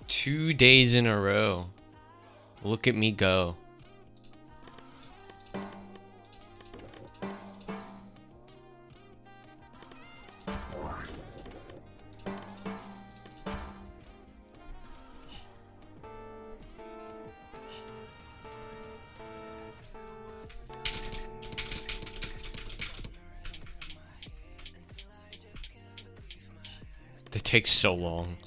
2 days in a row. Look at me go. It takes so long.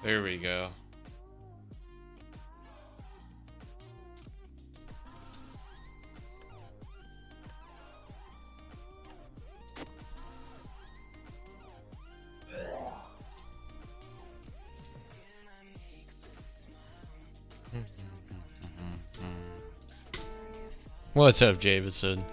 There we go. What's up, Jameson?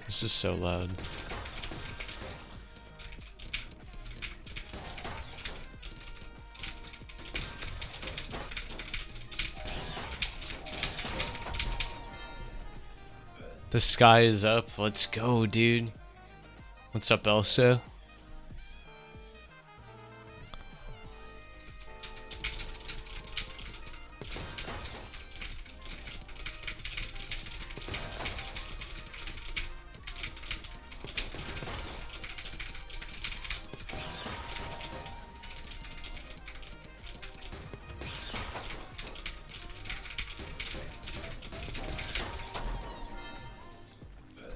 This is so loud. The sky is up. Let's go, dude. What's up, Elsa?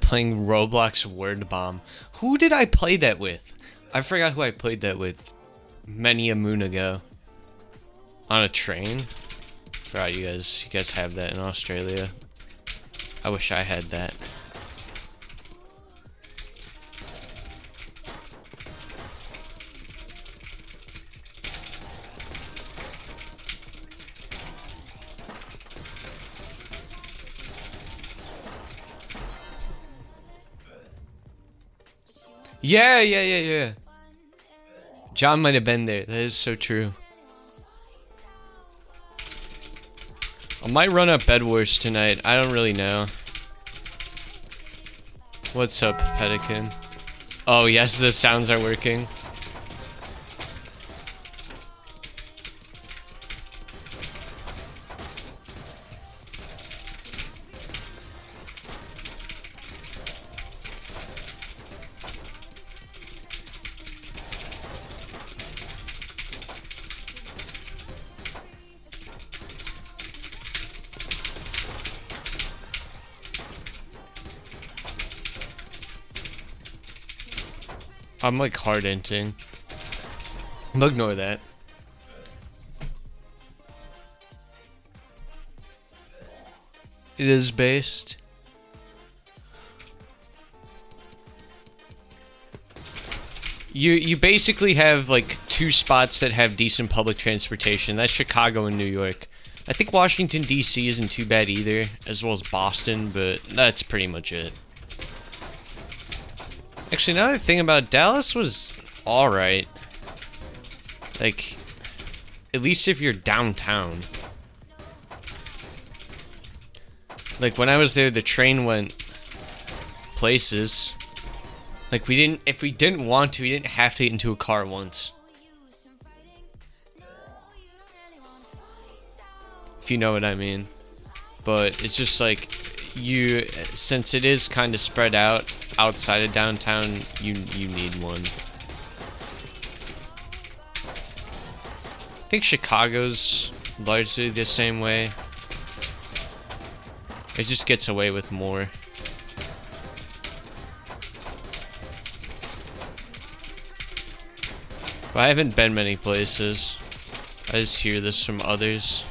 Playing Roblox Word Bomb. Who did I play that with? I forgot who I played that with many a moon ago. On a train? Forgot you guys have that in Australia. I wish I had that. Yeah. John might have been there. That is so true. I might run up Bed Wars tonight. I don't really know. What's up, Pelican? Oh, yes, the sounds are working. I'm like hard inting. Ignore that. It is based. You basically have like two spots that have decent public transportation. That's Chicago and New York. I think Washington DC isn't too bad either, as well as Boston, but that's pretty much it. Actually, another thing about Dallas was alright. Like, at least if you're downtown. Like, when I was there, the train went places. Like, if we didn't want to, we didn't have to get into a car once. If you know what I mean. But it's just like, since it is kind of spread out outside of downtown, you need one. I think Chicago's largely the same way. It just gets away with more. But I haven't been many places. I just hear this from others.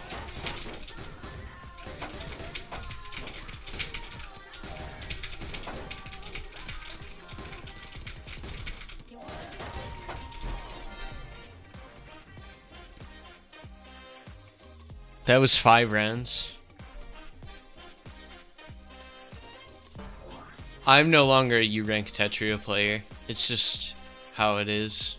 That was 5 rounds. I'm no longer a U-rank Tetria player. It's just how it is.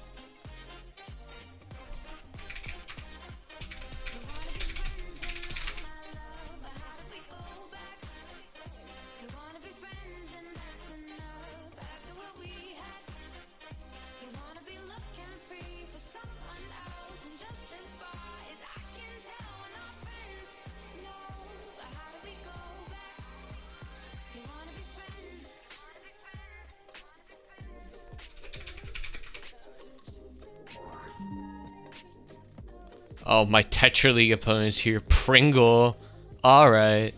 Oh, my Tetra League opponent's here. Pringle. Alright.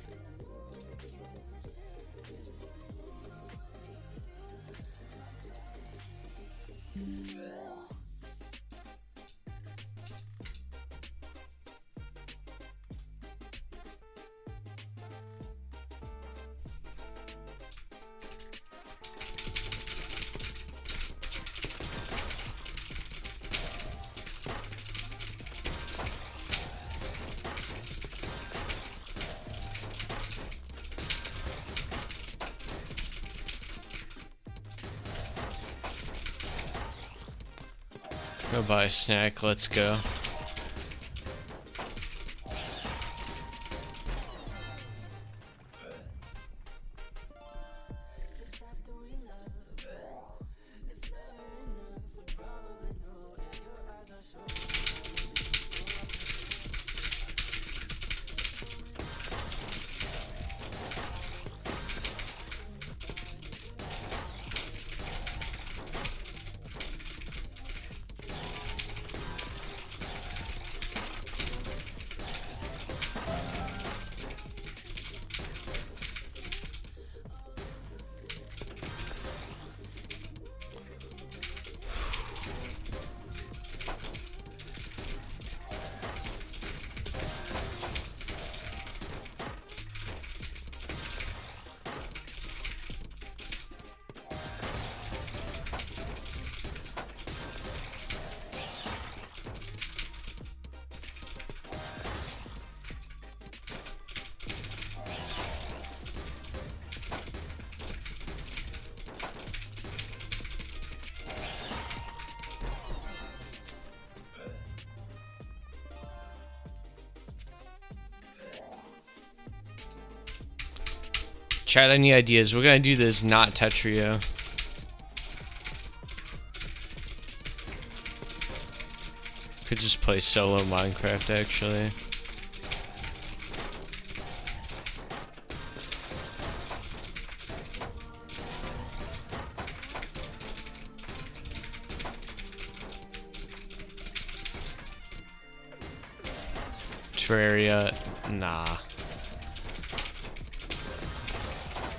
Go buy a snack, let's go. Chat, any ideas? We're gonna do this not Tetrio. Could just play solo Minecraft actually. Terraria, nah.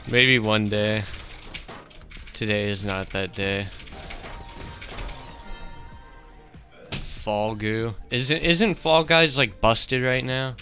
Maybe one day. Today is not that day. Fall goo. Isn't Fall Guys like busted right now?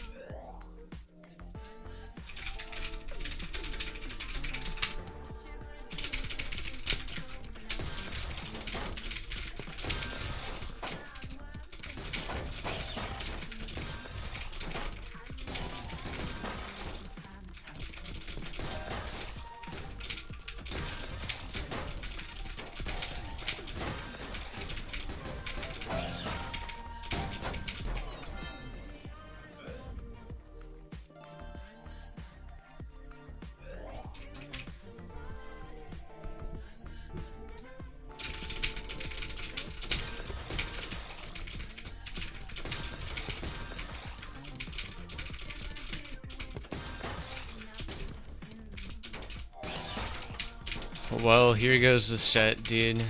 Well, here goes the set, dude.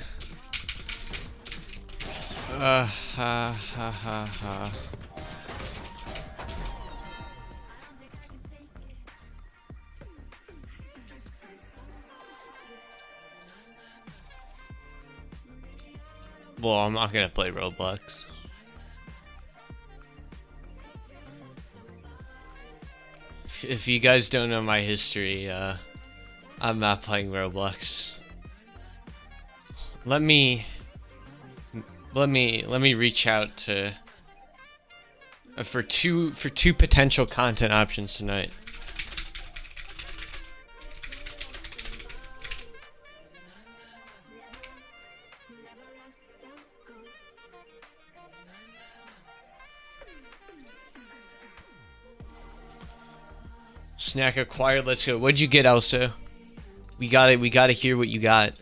Ha ha ha ha. Well, I'm not gonna play Roblox. If you guys don't know my history, I'm not playing Roblox. Let me reach out to for two potential content options tonight. Snack acquired, let's go. What'd you get, Elsa? We gotta hear what you got.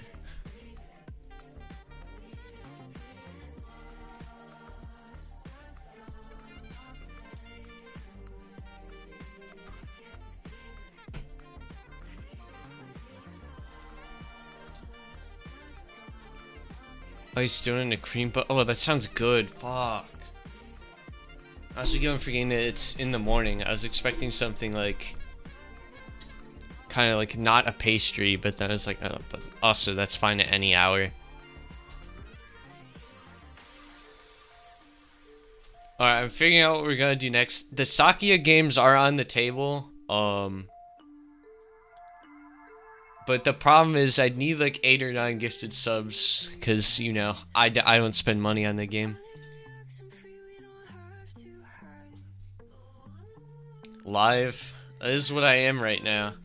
Oh, he's still in the cream, but oh, that sounds good. Fuck. I was forgetting that it's in the morning. I was expecting something like kind of like not a pastry, but then it's like, oh, but also that's fine at any hour. Alright, I'm figuring out what we're gonna do next. The Sakia games are on the table. But the problem is I'd need like 8 or 9 gifted subs, because, you know, I don't spend money on the game. Live. That is what I am right now.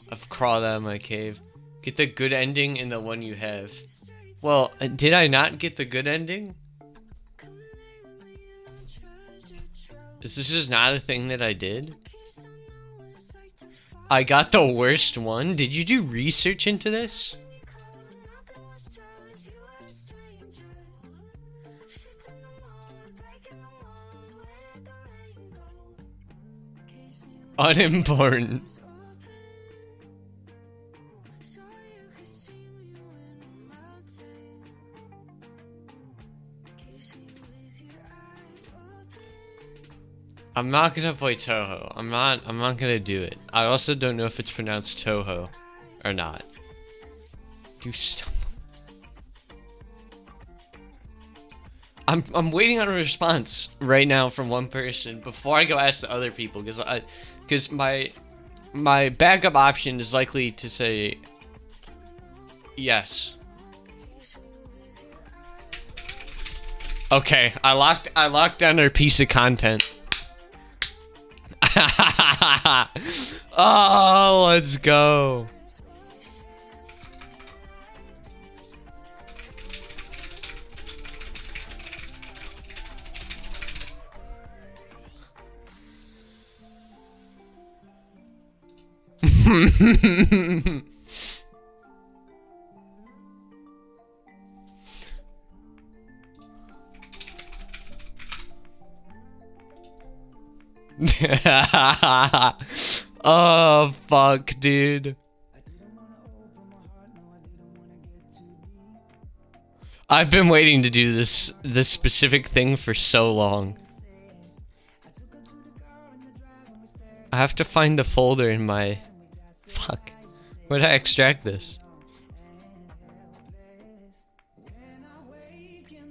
I've crawled out of my cave. Get the good ending in the one you have. Well, did I not get the good ending? Is this just not a thing that I did? I got the worst one? Did you do research into this? Unimportant. I'm not gonna play Toho. I'm not gonna do it. I also don't know if it's pronounced Toho or not. Do stop. I'm waiting on a response right now from one person before I go ask the other people, because my backup option is likely to say yes. Okay, I locked down their piece of content. Oh, let's go. Oh, fuck, dude. I've been waiting to do this specific thing for so long. I have to find the folder in my... Fuck. Where did I extract this?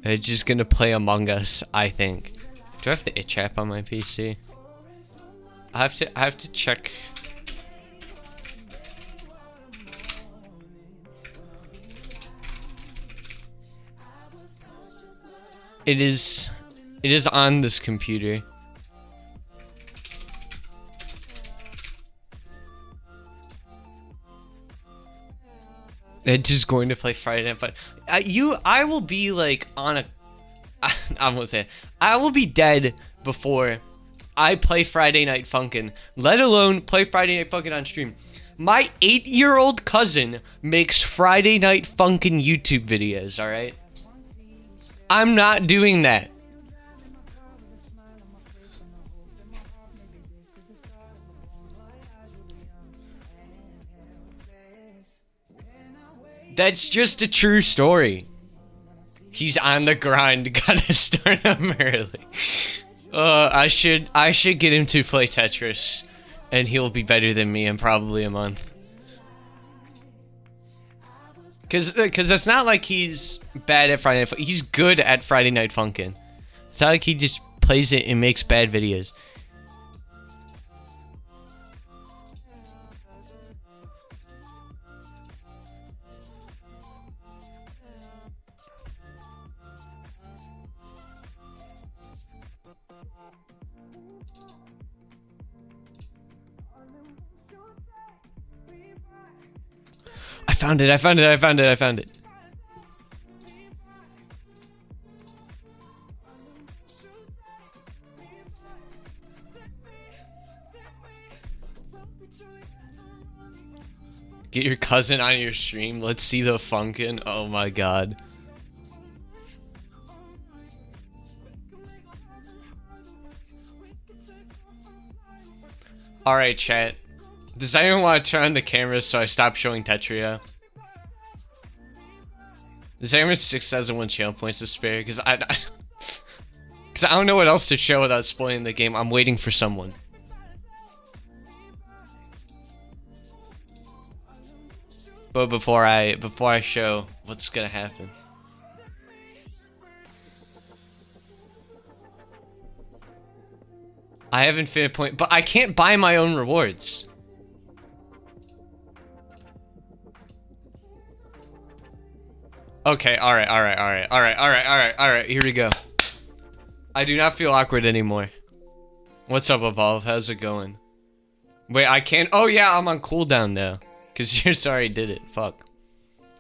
I'm just gonna play Among Us, I think. Do I have the itch app on my PC? I have to check. It is on this computer. Edge is going to play Friday Night Fun. I will be like on a. I won't say it. I will be dead before I play Friday Night Funkin', let alone play Friday Night Funkin' on stream. My 8-year-old cousin makes Friday Night Funkin' YouTube videos, alright? I'm not doing that. That's just a true story. He's on the grind, gotta start him early. I should get him to play Tetris, and he'll be better than me in probably a month. Cause it's not like he's bad at Friday Night Funkin'. He's good at Friday Night Funkin'. It's not like he just plays it and makes bad videos. I found it, I found it, I found it, I found it. Get your cousin on your stream. Let's see the Funkin'. Oh my god. Alright, chat. Does anyone want to turn on the camera so I stop showing Tetria? Does anyone 6,001 channel points to spare? Because I don't know what else to show without spoiling the game. I'm waiting for someone. But before I show what's gonna happen. I have infinite point, but I can't buy my own rewards. Okay, alright, here we go. I do not feel awkward anymore. What's up, Evolve? How's it going? Wait, I can't. Oh yeah, I'm on cooldown now. Cause yours already did it. Fuck.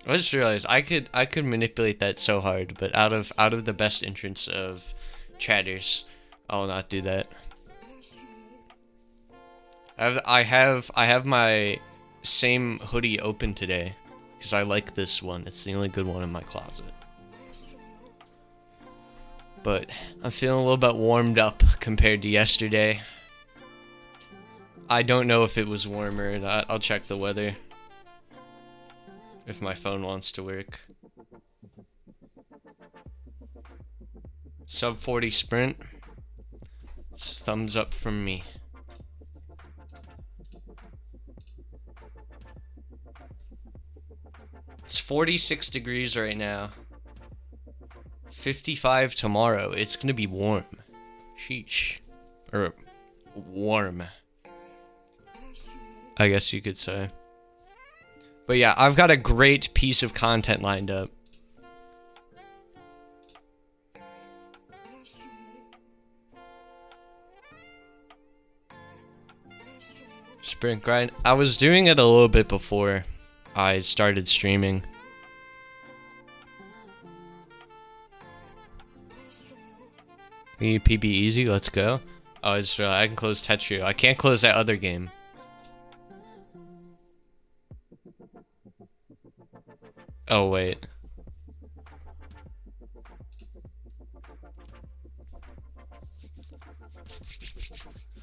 I just realized I could manipulate that so hard, but out of the best interests of chatters, I will not do that. I have my same hoodie open today because I like this one. It's the only good one in my closet. But I'm feeling a little bit warmed up compared to yesterday. I don't know if it was warmer or not. I'll check the weather. If my phone wants to work. Sub 40 sprint. It's thumbs up from me. It's 46 degrees right now. 55 tomorrow. It's gonna be warm. Sheesh. Or warm, I guess you could say. But yeah, I've got a great piece of content lined up. Sprint grind. I was doing it a little bit before I started streaming. PB easy, let's go. Oh, I can close Tetrio. I can't close that other game. Oh, wait.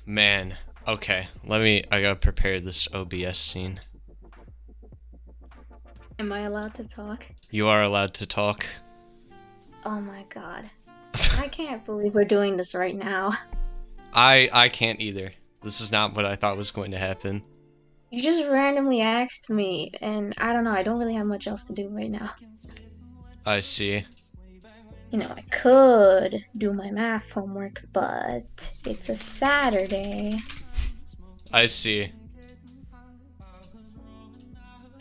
Man. Okay. I gotta prepare this OBS scene. Am I allowed to talk? You are allowed to talk. Oh my god. I can't believe we're doing this right now. I can't either. This is not what I thought was going to happen. You just randomly asked me, and I don't know, I don't really have much else to do right now. I see. You know, I could do my math homework, but it's a Saturday. I see.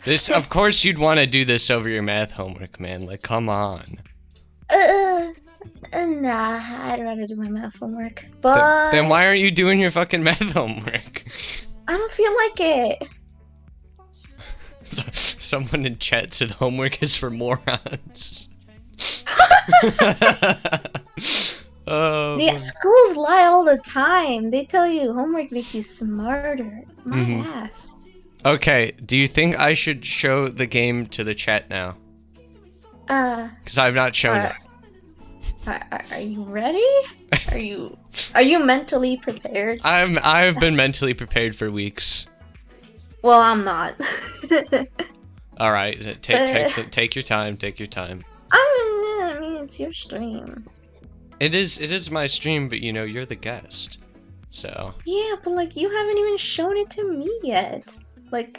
This, of course you'd want to do this over your math homework, man. Like, come on. Nah, I'd rather do my math homework, but... Then why aren't you doing your fucking math homework? I don't feel like it. Someone in chat said homework is for morons. Oh, Yeah, schools lie all the time. They tell you homework makes you smarter. My ass. Okay, do you think I should show the game to the chat now? Because I've not shown it. Are you ready? Are you mentally prepared? I've been mentally prepared for weeks. Well, I'm not. All right, take your time. Take your time. I mean, it's your stream. It is my stream, but you know you're the guest, so. Yeah, but like you haven't even shown it to me yet. Like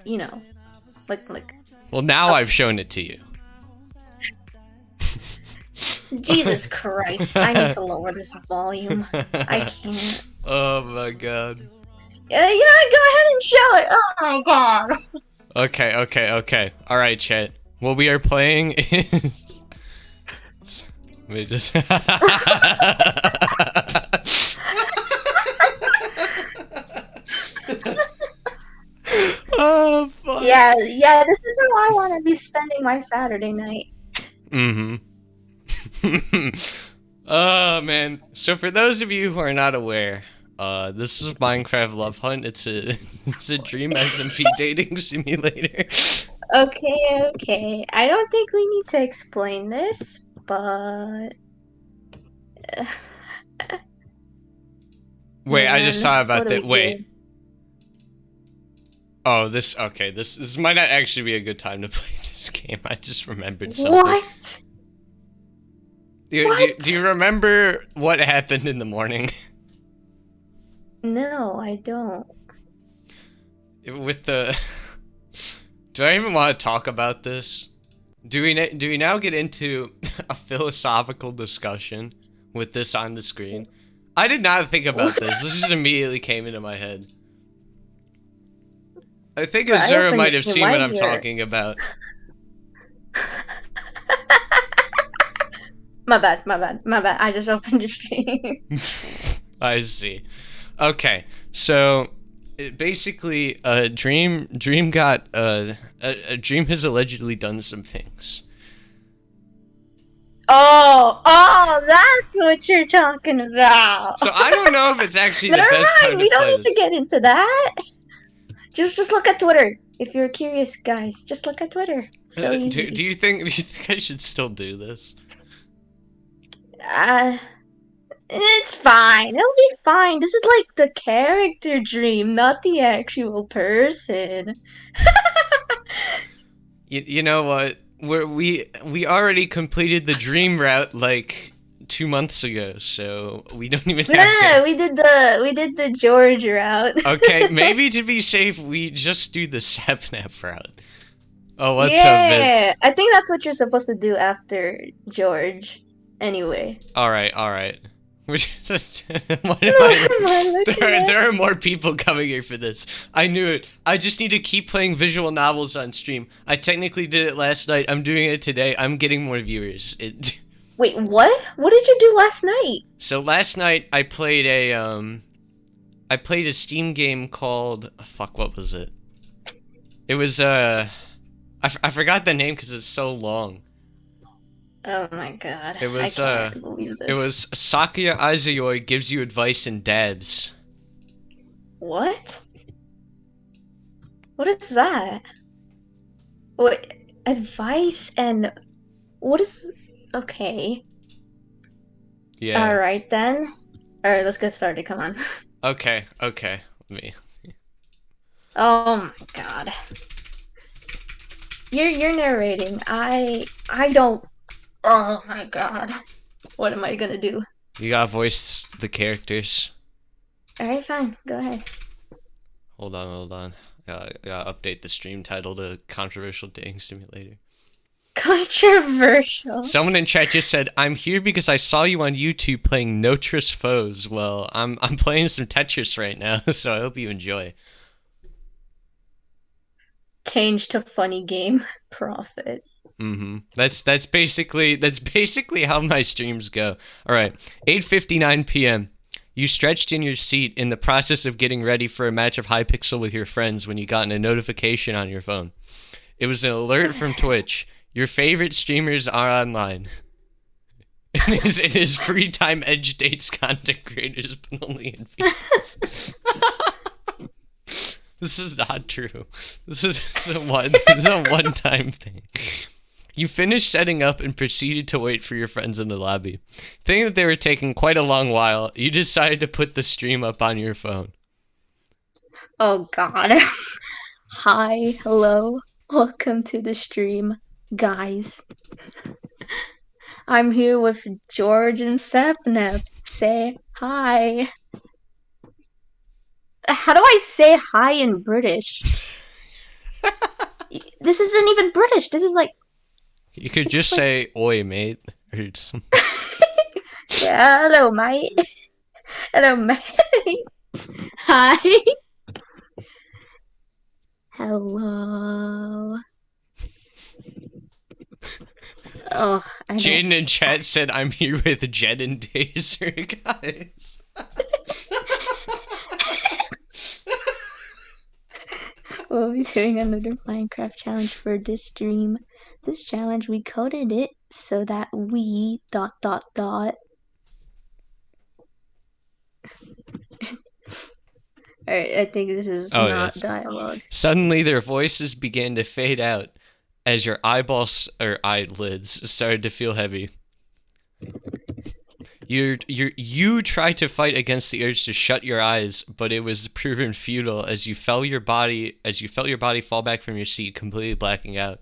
you know, like. Well, now I've shown it to you. Jesus Christ, I need to lower this volume. I can't. Oh my god. You know what? Go ahead and show it. Oh my god. Okay. All right, chat. What we are playing is. Let me just. Oh fuck. Yeah, this is how I want to be spending my Saturday night. Mm-hmm. Oh man. So for those of you who are not aware, this is Minecraft Love Hunt. It's a dream SMP dating simulator. Okay. I don't think we need to explain this, but Wait, I just thought what about do that. we Wait. do? Oh, this okay. This might not actually be a good time to play this game. I just remembered something. What? Do you remember what happened in the morning? No, I don't. With the do I even want to talk about this? Do we now get into a philosophical discussion with this on the screen? I did not think about this. This just immediately came into my head. I think Azura might have seen what I'm talking about. My bad. I just opened the stream. I see. Okay, so basically, Dream got Dream has allegedly done some things. Oh, that's what you're talking about. So I don't know if it's actually the best time to we don't play need this. to get into that. Just look at Twitter. If you're curious, guys, just look at Twitter. So easy. Do you think I should still do this? It's fine. It'll be fine. This is like the character Dream, not the actual person. You know what? We already completed the Dream route like 2 months ago, so we don't even have No, we did the George route. Okay, maybe to be safe, we just do the Sapnap route. Oh, what's up, Yeah, Vince? I think that's what you're supposed to do after George. Anyway. All right. Which there are more people coming here for this. I knew it. I just need to keep playing visual novels on stream. I technically did it last night. I'm doing it today. I'm getting more viewers. Wait, what? What did you do last night? So last night I played a Steam game called fuck. What was it? It was I forgot the name because it's so long. Oh my god. It was I can't believe this. It was Sakuya Azuyoi gives you advice in dabs. What? What is that? What advice and what is okay. Yeah. Alright then. Alright, let's get started, come on. Okay. Me. Oh my god. You're narrating. I don't. Oh my god. What am I gonna do? You gotta voice the characters. Alright, fine. Go ahead. Hold on. I gotta update the stream title to Controversial Dating Simulator. Controversial. Someone in chat just said, "I'm here because I saw you on YouTube playing Notris Foes." Well, I'm playing some Tetris right now, so I hope you enjoy. Change to funny game. Profit. That's basically how my streams go. All right, 8:59 p.m. You stretched in your seat in the process of getting ready for a match of Hypixel with your friends when you got a notification on your phone. It was an alert from Twitch. Your favorite streamers are online. It is free time edge dates content creators, but only in Phoenix. This is not true. This is a one-time thing. You finished setting up and proceeded to wait for your friends in the lobby. Thinking that they were taking quite a long while, you decided to put the stream up on your phone. Oh god. Hi, hello. Welcome to the stream, guys. I'm here with George and Sapnap. Say hi. How do I say hi in British? This isn't even British. This is like You could it's just like say "Oi, mate," or something. yeah, hello, mate. Hello, mate. Hi. Hello. Oh, I don't. Jaden in chat said, "I'm here with Jed and Dazer, guys." We'll be doing another Minecraft challenge for this stream. This challenge, we coded it so that we dot dot dot. Alright, I think this is Oh not yes. dialogue. Suddenly, their voices began to fade out as your eyeballs or eyelids started to feel heavy. You tried to fight against the urge to shut your eyes, but it was proven futile as you felt your body fall back from your seat, completely blacking out.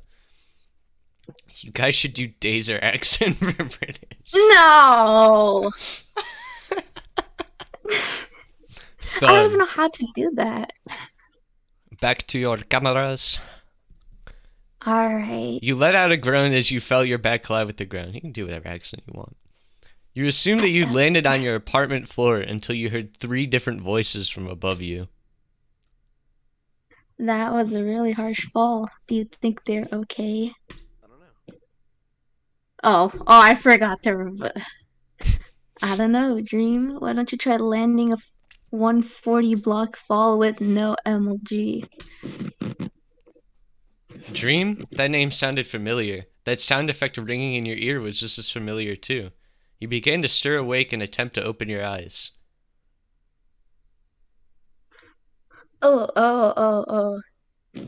You guys should do Dazer accent for British. No! I don't even Thud. know how to do that. Back to your cameras. Alright. You let out a groan as you felt your back collide with the ground. You can do whatever accent you want. You assumed that you landed on your apartment floor until you heard 3 different voices from above you. That was a really harsh fall. Do you think they're okay? I don't know. Oh, I forgot to. I don't know, Dream. Why don't you try landing a 140 block fall with no MLG? Dream? That name sounded familiar. That sound effect ringing in your ear was just as familiar, too. You began to stir awake and attempt to open your eyes. Oh.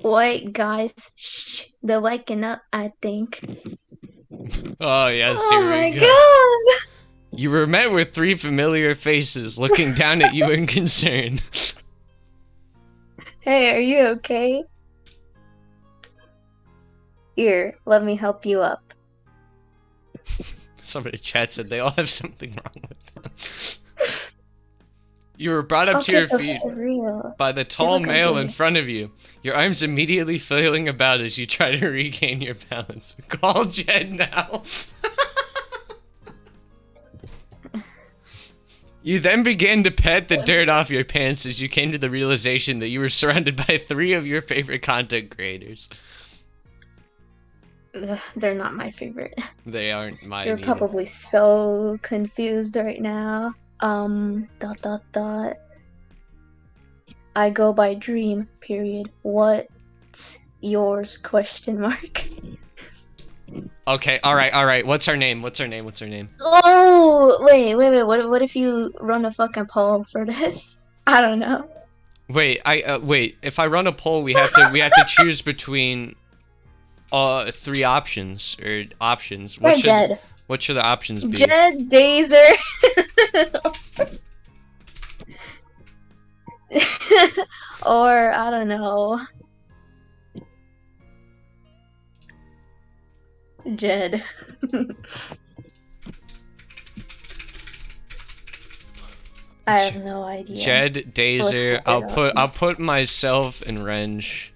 Wait, guys. Shh. They're waking up, I think. Oh, yes, Oh here my we go. god! You were met with 3 familiar faces looking down at you in concern. Hey, are you okay? Here, let me help you up. Somebody in chat said they all have something wrong with them. You were brought up to Okay, your feet for real. by the tall look male ugly. in front of you. Your arms immediately flailing about as you try to regain your balance. Call Jed now. You then began to pet the dirt off your pants as you came to the realization that you were surrounded by 3 of your favorite content creators. Ugh, they're not my favorite. They aren't mine You're either. probably so confused right now. Dot dot dot. I go by Dream, period. What's yours? Question mark. Okay, alright. What's her name? Oh, wait. What if you run a fucking poll for this? I don't know. Wait, wait. If I run a poll, we have to choose between 3 options or options. Or Jed. What should the options be? Jed, Dazer. Or, I don't know. Jed. I have no idea. Jed, Dazer. I'll put myself in Renge.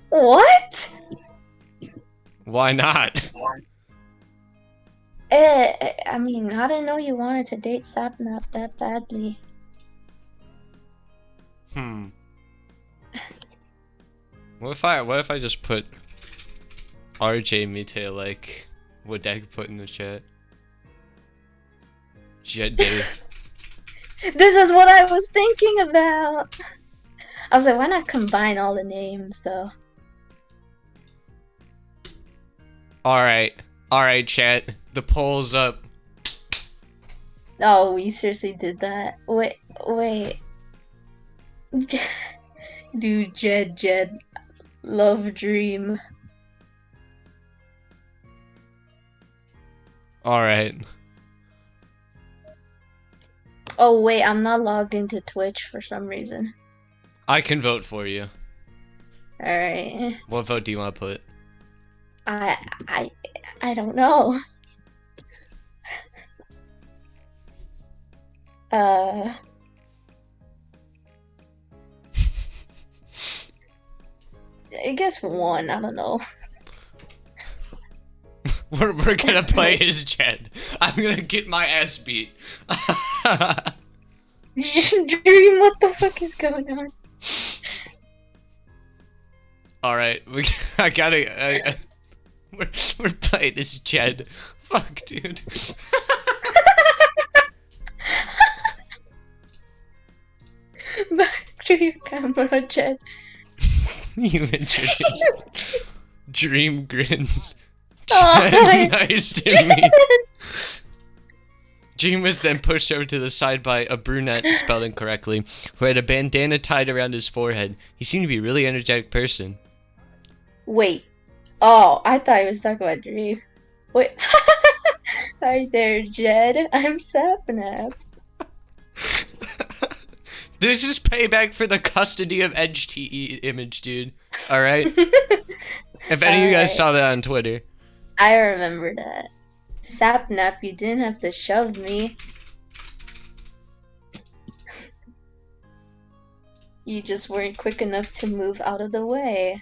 What? Why not? I mean, I didn't know you wanted to date Sapnap that badly. What if I just put RJ Mite like what Dag put in the chat? Jed Day. This is what I was thinking about. I was like, why not combine all the names though? Alright, chat. The poll's up. Oh, we seriously did that. Wait. Dude, Jed. Love Dream. Alright. Oh wait, I'm not logged into Twitch for some reason. I can vote for you. Alright. What vote do you want to put? I don't know. I guess one. I don't know. We're gonna play as Jed. I'm gonna get my ass beat. Dream, what the fuck is going on? Alright, I gotta. We're playing as Jed. Fuck, dude. Back to your camera, Jed. You introduced Dream grins. Oh, Jed, nice to meet. Dream was then pushed over to the side by a brunette, spelled incorrectly, who had a bandana tied around his forehead. He seemed to be a really energetic person. Wait. Oh, I thought he was talking about Dream. Wait. Hi there, Jed. I'm Sapnap. This is payback for the custody of EdgeTE image, dude. Alright? If any of you guys saw that on Twitter. I remember that. Sapnap, you didn't have to shove me. You just weren't quick enough to move out of the way.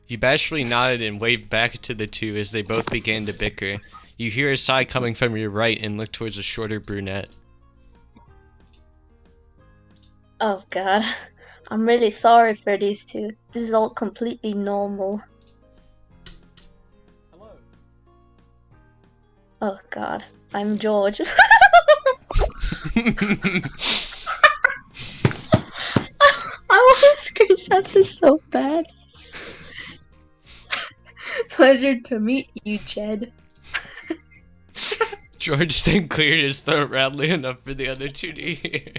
You bashfully nodded and waved back to the two as they both began to bicker. You hear a sigh coming from your right and look towards a shorter brunette. Oh god. I'm really sorry for these two. This is all completely normal. Hello. Oh god. I'm George. I want to screenshot this so bad. Pleasure to meet you, Jed. George then cleared his throat loudly enough for the other two to hear.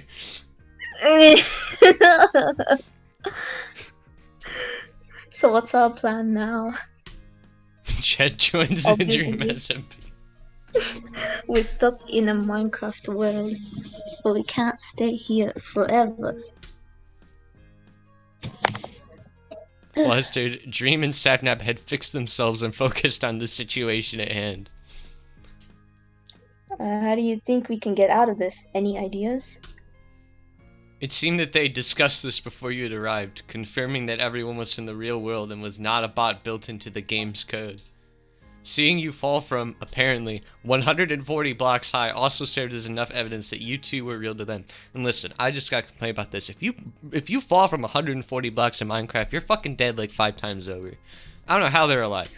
So what's our plan now? Jed joins the Dream SMP. We're stuck in a Minecraft world, but we can't stay here forever. Flustered, Dream and Sapnap had fixed themselves and focused on the situation at hand. How do you think we can get out of this? Any ideas? It seemed that they discussed this before you had arrived, confirming that everyone was in the real world and was not a bot built into the game's code. Seeing you fall from, apparently, 140 blocks high also served as enough evidence that you two were real to them. And listen, I just gotta complain about this. If you fall from 140 blocks in Minecraft, you're fucking dead like 5 times over. I don't know how they're alive.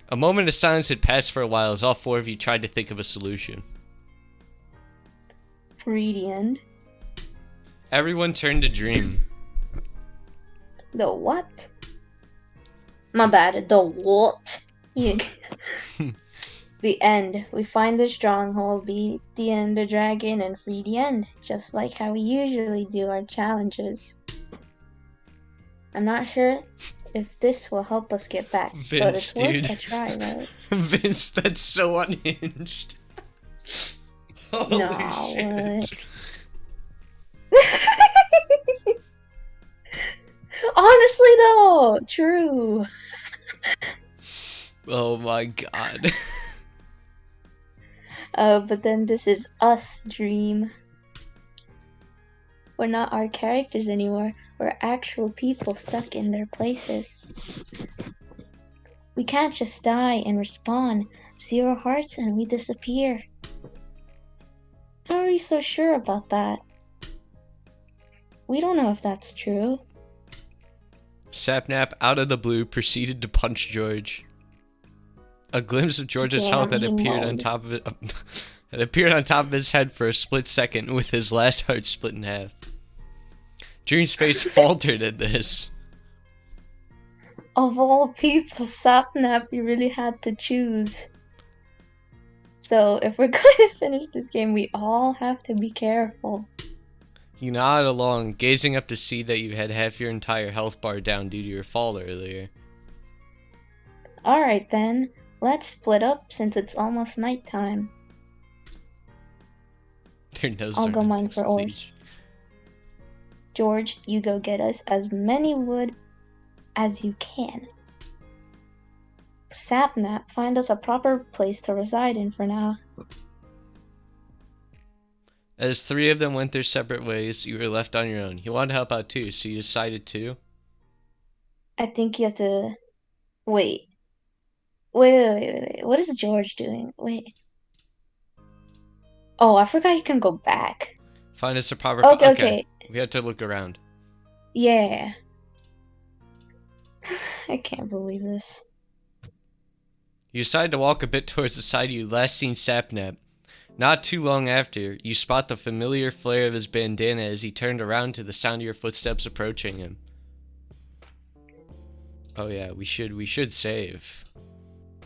A moment of silence had passed for a while as all 4 of you tried to think of a solution. Read the end. Everyone turned to Dream. The what? My bad, the what? The end. We find the stronghold, beat the ender dragon, and free the end. Just like how we usually do our challenges. I'm not sure if this will help us get back, Vince, but it's dude. worth a try, right? Vince, that's so unhinged. Holy Nah, shit. what? Honestly though, true. Oh my god. But then this is us, Dream. We're not our characters anymore. We're actual people stuck in their places. We can't just die and respawn. 0 hearts and we disappear. How are you so sure about that? We don't know if that's true. Sapnap, out of the blue, proceeded to punch George. A glimpse of George's health had appeared on top of it. Had appeared on top of his head for a split second, with his last heart split in half. Dream's face faltered at this. Of all people, Sapnap, you really had to choose. So if we're going to finish this game, we all have to be careful. He nodded along, gazing up to see that you had half your entire health bar down due to your fall earlier. Alright then, let's split up since it's almost nighttime. Their noses I'll are go mine for next to ores. each. George, you go get us as many wood as you can. Sapnap, find us a proper place to reside in for now. As 3 of them went their separate ways, you were left on your own. You wanted to help out too, so you decided to... I think you have to wait. Wait. What is George doing? Wait. Oh, I forgot you can go back. Find us a proper. Okay, Okay. we have to look around. Yeah. I can't believe this. You decide to walk a bit towards the side you last seen Sapnap. Not too long after, you spot the familiar flare of his bandana as he turned around to the sound of your footsteps approaching him. Oh yeah, we should save.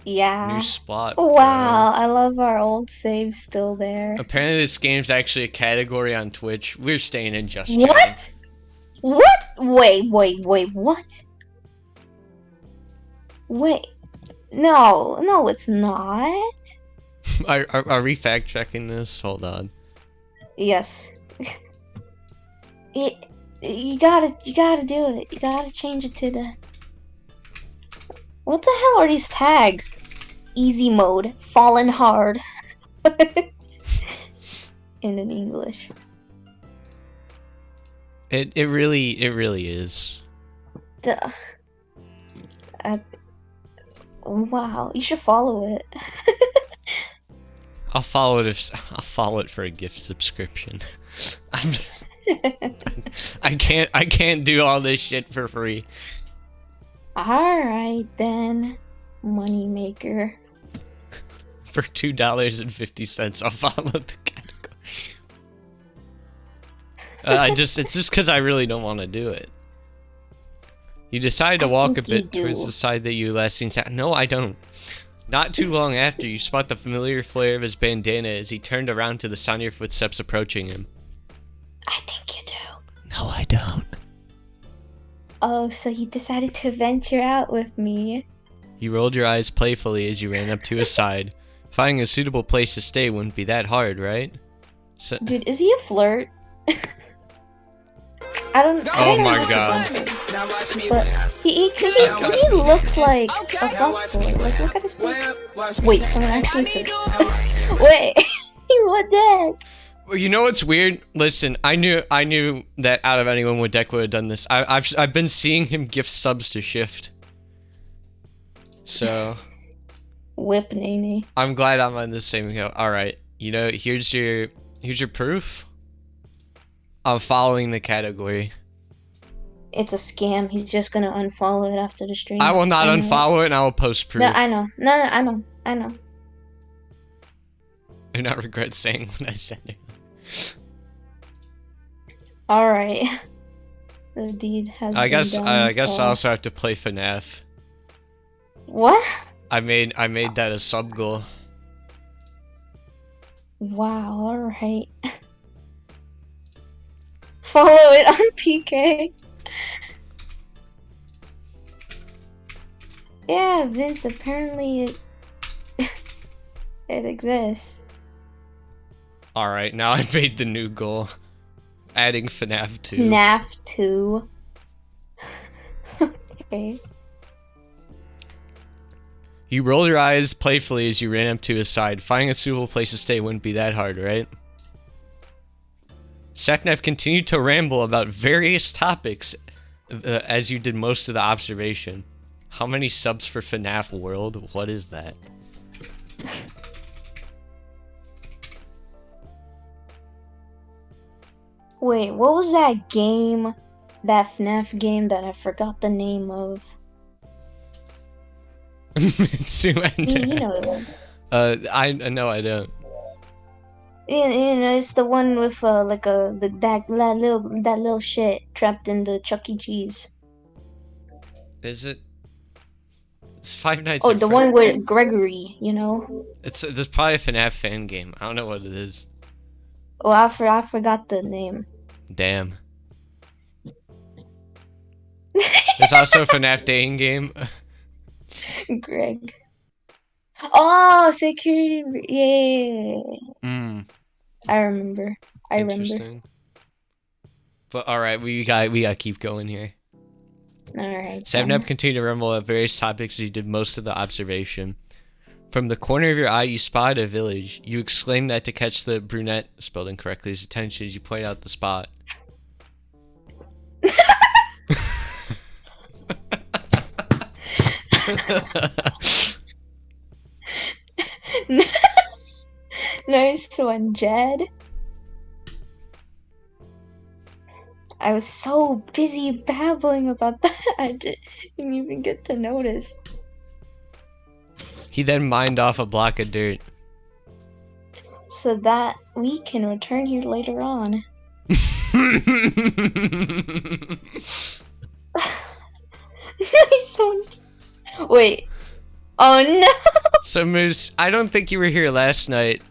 Yeah. New spot, bro. Wow, I love our old save still there. Apparently this game's actually a category on Twitch. We're staying in just chatting. What? What? Wait, what? Wait. No, it's not. Are we fact checking this? Hold on. Yes. You gotta do it. You gotta change it to the... What the hell are these tags? Easy mode, fallen hard. In English. It really is. Duh. Wow, you should follow it. I'll follow it for a gift subscription. I can't do all this shit for free. Alright then, moneymaker. For $2.50, I'll follow the category. It's just because I really don't want to do it. You decide to walk a bit towards the side that you last seen. No, I don't. Not too long after, you spot the familiar flare of his bandana as he turned around to the sound of your footsteps approaching him. I think you do. No, I don't. Oh, so you decided to venture out with me. You rolled your eyes playfully as you ran up to his side. Finding a suitable place to stay wouldn't be that hard, right? So dude, is he a flirt? I don't know. Oh my god. But he looks like a fuckboy. Like, look at his face. Wait, someone actually said... Wait, what the heck? Well, you know what's weird? Listen, I knew that out of anyone would Deck would have done this. I've been seeing him gift subs to Shift. So Whip Nene. I'm glad I'm on the same hill. Alright. You know, here's your proof. I'm following the category. It's a scam. He's just gonna unfollow it after the stream. I will not unfollow it and I will post proof. No, I know. No, I know. I do not regret saying what I said. Alright. The deed has been done, I guess so... I also have to play FNAF. What? I made that a sub goal. Wow, alright. Follow it on PK. Yeah, Vince, apparently it exists. Alright, now I made the new goal. Adding FNAF 2. FNAF 2. Okay. You rolled your eyes playfully as you ran up to his side. Finding a suitable place to stay wouldn't be that hard, right? Sapnap continued to ramble about various topics as you did most of the observation. How many subs for FNAF World? What is that? Wait, what was that game? That FNAF game that I forgot the name of? Mitsu and You know the one. I know I don't. You know, it's the one with like that little shit trapped in the Chuck E. Cheese. Is it? It's Five Nights. Oh, the one with Gregory. You know. There's probably a FNAF fan game. I don't know what it is. Oh, I forgot the name. Damn. There's also a FNAF dating game. Greg. Oh, security. Yeah. I remember. Interesting. But all right, we gotta keep going here. All right. Sapnap continued to rumble at various topics as he did most of the observation. From the corner of your eye, you spotted a village. You exclaimed that to catch the brunette, spelled incorrectly, his attention as you pointed out the spot. Nice. Nice one, Jed. I was so busy babbling about that, I didn't even get to notice. He then mined off a block of dirt. So that we can return here later on. Nice one. Wait. Oh no! So Moose, I don't think you were here last night.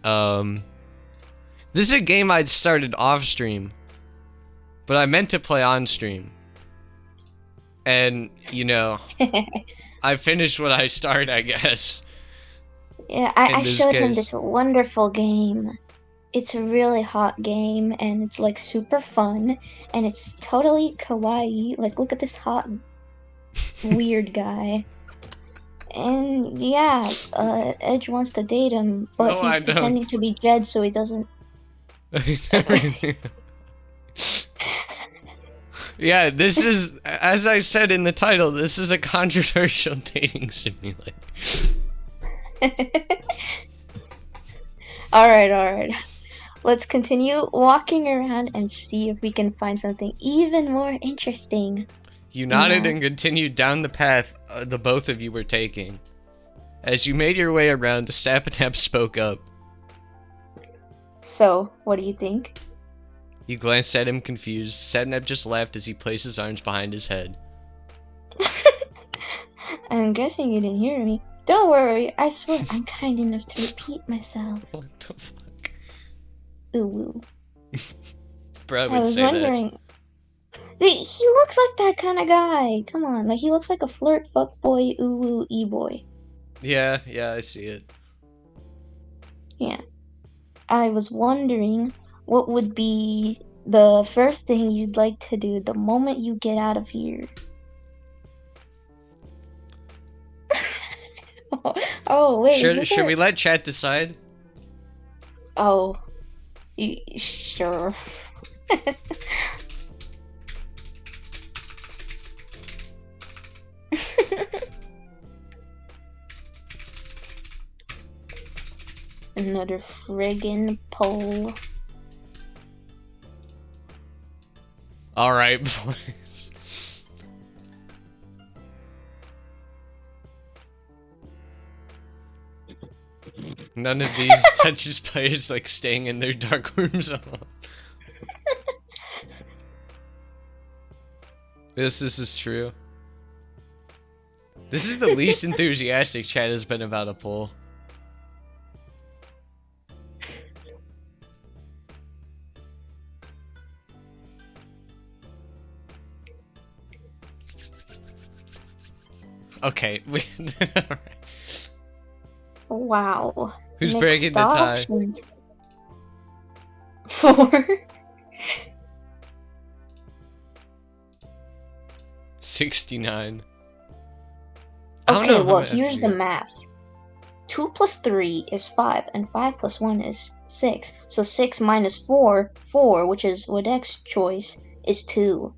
This is a game I'd started off stream, but I meant to play on stream. And, you know, I finished what I started, I guess. Yeah, I showed him this wonderful game. It's a really hot game, and it's like super fun, and it's totally kawaii. Like, look at this hot, weird guy. And yeah, Edge wants to date him, but No, he's pretending to be Jed so he doesn't. Yeah, this is, as I said in the title, this is a controversial dating simulator. Alright. Let's continue walking around and see if we can find something even more interesting. You nodded and continued down the path the both of you were taking. As you made your way around, Sapnap spoke up. So, what do you think? You glanced at him confused. Sapnap just laughed as he placed his arms behind his head. I'm guessing you didn't hear me. Don't worry, I swear I'm kind enough to repeat myself. What the fuck? Ooh. Bro, I was wondering. He looks like that kind of guy. Come on, like he looks like a flirt, fuckboy, ooh, e-boy. Yeah, I see it. Yeah. I was wondering what would be the first thing you'd like to do the moment you get out of here. Oh, wait. Should we let chat decide? Oh, sure. Another friggin' poll. Alright, boys. None of these Tetris players like staying in their dark rooms alone. This is true. This is the least enthusiastic chat has been about a poll. Okay, alright. Wow. Who's breaking the tie? Options. 4. 69. Okay, well, here's the math. 2 plus 3 is 5, and 5 plus 1 is 6. So 6 minus 4, which is Wadek's choice, is 2.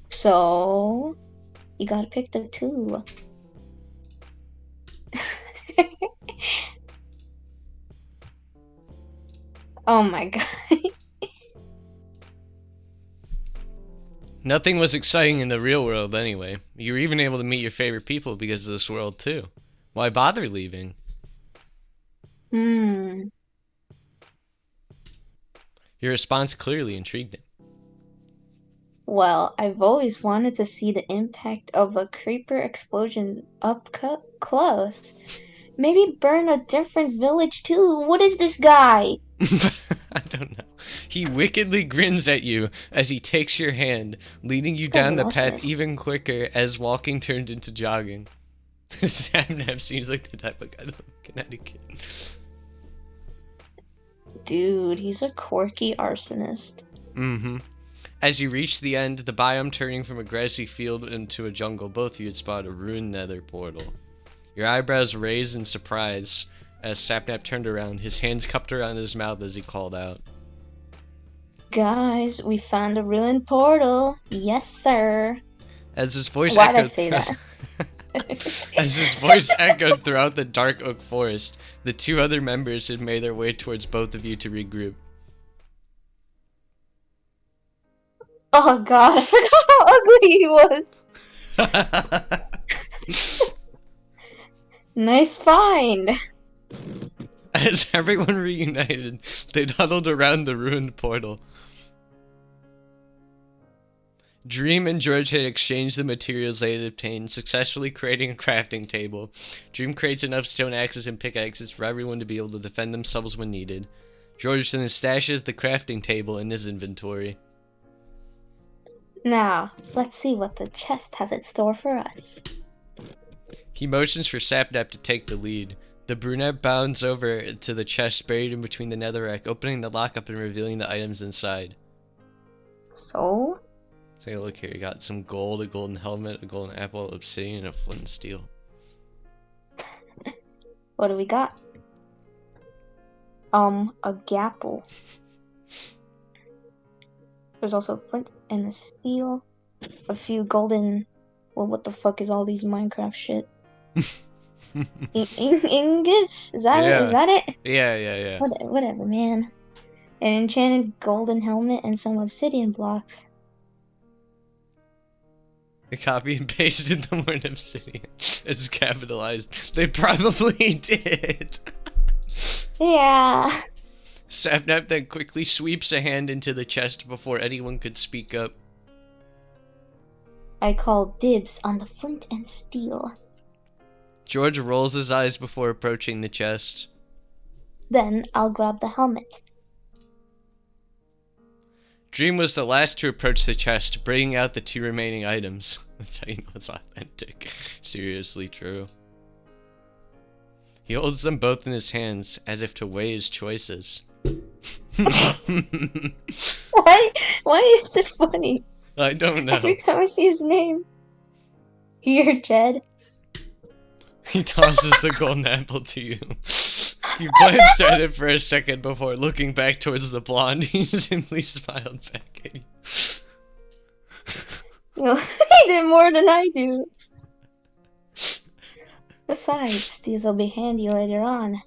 So, you gotta pick the 2. Oh my god. Nothing was exciting in the real world anyway. You were even able to meet your favorite people because of this world too. Why bother leaving? Your response clearly intrigued him. Well, I've always wanted to see the impact of a creeper explosion up close. Maybe burn a different village too. What is this guy? I don't know. He wickedly grins at you as he takes your hand, leading you down the path even quicker as walking turned into jogging. Sapnap seems like the type of guy to look in Connecticut. Dude, he's a quirky arsonist. As you reach the end, the biome turning from a grassy field into a jungle, both of you had spotted a ruined nether portal. Your eyebrows raised in surprise as Sapnap turned around, his hands cupped around his mouth as he called out. Guys, we found a ruined portal. Yes, sir. As his voice Why'd I say that? As his voice echoed throughout the dark oak forest, the two other members had made their way towards both of you to regroup. Oh god, I forgot how ugly he was. Nice find. As everyone reunited, they huddled around the ruined portal. Dream and George had exchanged the materials they had obtained, successfully creating a crafting table. Dream creates enough stone axes and pickaxes for everyone to be able to defend themselves when needed. George then stashes the crafting table in his inventory. Now, let's see what the chest has in store for us. He motions for Sapnap to take the lead. The brunette bounds over to the chest buried in between the netherrack, opening the lock up and revealing the items inside. So? Take a look here. You got some gold, a golden helmet, a golden apple, obsidian, and a flint and steel. What do we got? A gapple. There's also flint and a steel. A few golden... Well, what the fuck is all these Minecraft shit? Ingots? Is that it? Is that it? Yeah. Whatever, man. An enchanted golden helmet and some obsidian blocks. They copy and pasted the word obsidian. It's capitalized. They probably did. Yeah. Sapnap then quickly sweeps a hand into the chest before anyone could speak up. I call dibs on the flint and steel. George rolls his eyes before approaching the chest. Then I'll grab the helmet. Dream was the last to approach the chest, bringing out the two remaining items. That's how you know it's authentic. Seriously true. He holds them both in his hands, as if to weigh his choices. Why is it funny? I don't know. Every time I see his name. Here, Jed. He tosses the golden apple to you. You glanced at it for a second before looking back towards the blonde. He simply smiled back at you. You know, he did more than I do. Besides, these will be handy later on.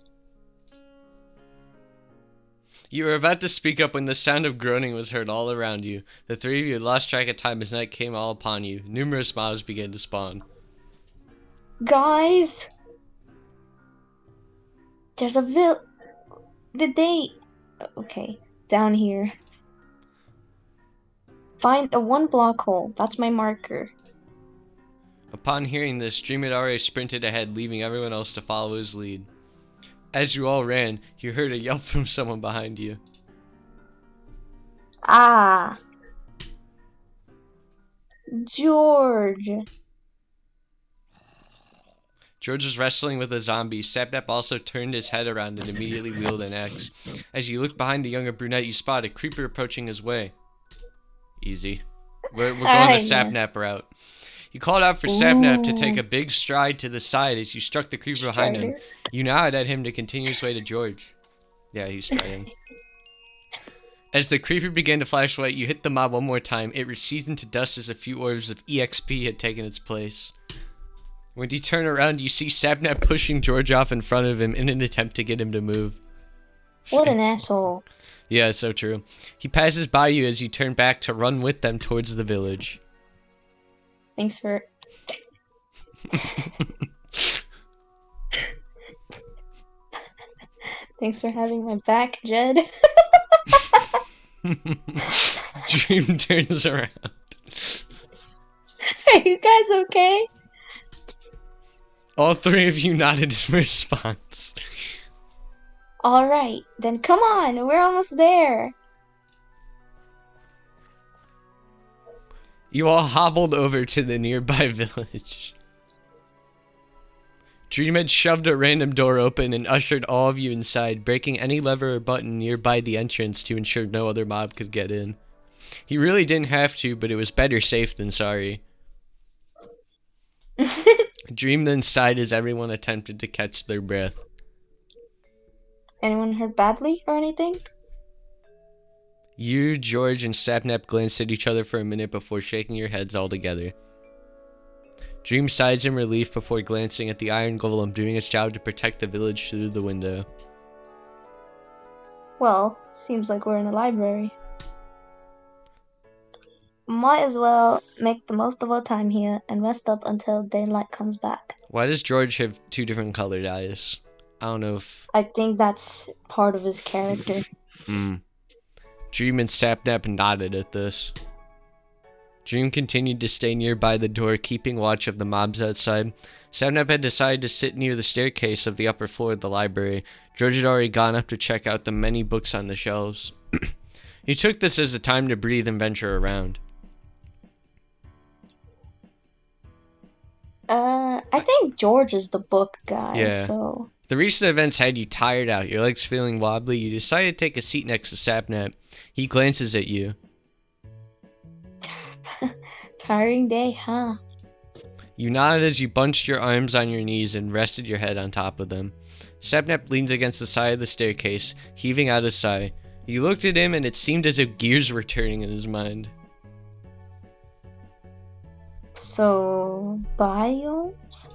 You were about to speak up when the sound of groaning was heard all around you. The three of you had lost track of time as night came all upon you. Numerous mobs began to spawn. Guys! There's a Did they... Okay, down here. Find a 1-block hole. That's my marker. Upon hearing this, Dream had already sprinted ahead, leaving everyone else to follow his lead. As you all ran, you heard a yelp from someone behind you. Ah! George! George was wrestling with a zombie. Sapnap also turned his head around and immediately wielded an axe. As you looked behind the younger brunette, you spot a creeper approaching his way. Easy. We're going the Sapnap route. You called out for Sapnap to take a big stride to the side as you struck the creeper behind him. You nodded at him to continue his way to George. Yeah, he's striding. As the creeper began to flash white, you hit the mob one more time. It recedes into dust as a few orbs of EXP had taken its place. When you turn around, you see Sapnap pushing George off in front of him in an attempt to get him to move. What an asshole. Yeah, so true. He passes by you as you turn back to run with them towards the village. Thanks for... Thanks for having my back, Jed. Dream turns around. Are you guys okay? All three of you nodded in response. Alright, then come on, we're almost there. You all hobbled over to the nearby village. Dream had shoved a random door open and ushered all of you inside, breaking any lever or button nearby the entrance to ensure no other mob could get in. He really didn't have to, but it was better safe than sorry. Dream then sighed as everyone attempted to catch their breath. Anyone hurt badly or anything? You, George, and Sapnap glanced at each other for a minute before shaking your heads all together. Dream sighs in relief before glancing at the iron golem doing its job to protect the village through the window. Well, seems like we're in a library. Might as well make the most of our time here and rest up until daylight comes back. Why does George have 2 different colored eyes? I don't know if... I think that's part of his character. Dream and Sapnap nodded at this. Dream continued to stay nearby the door, keeping watch of the mobs outside. Sapnap had decided to sit near the staircase of the upper floor of the library. George had already gone up to check out the many books on the shelves. He took this as a time to breathe and venture around. I think George is the book guy, Yeah. so... The recent events had you tired out, your legs feeling wobbly. You decide to take a seat next to Sapnap. He glances at you. Tiring day, huh? You nodded as you bunched your arms on your knees and rested your head on top of them. Sapnap leans against the side of the staircase, heaving out a sigh. You looked at him and it seemed as if gears were turning in his mind. So, biomes?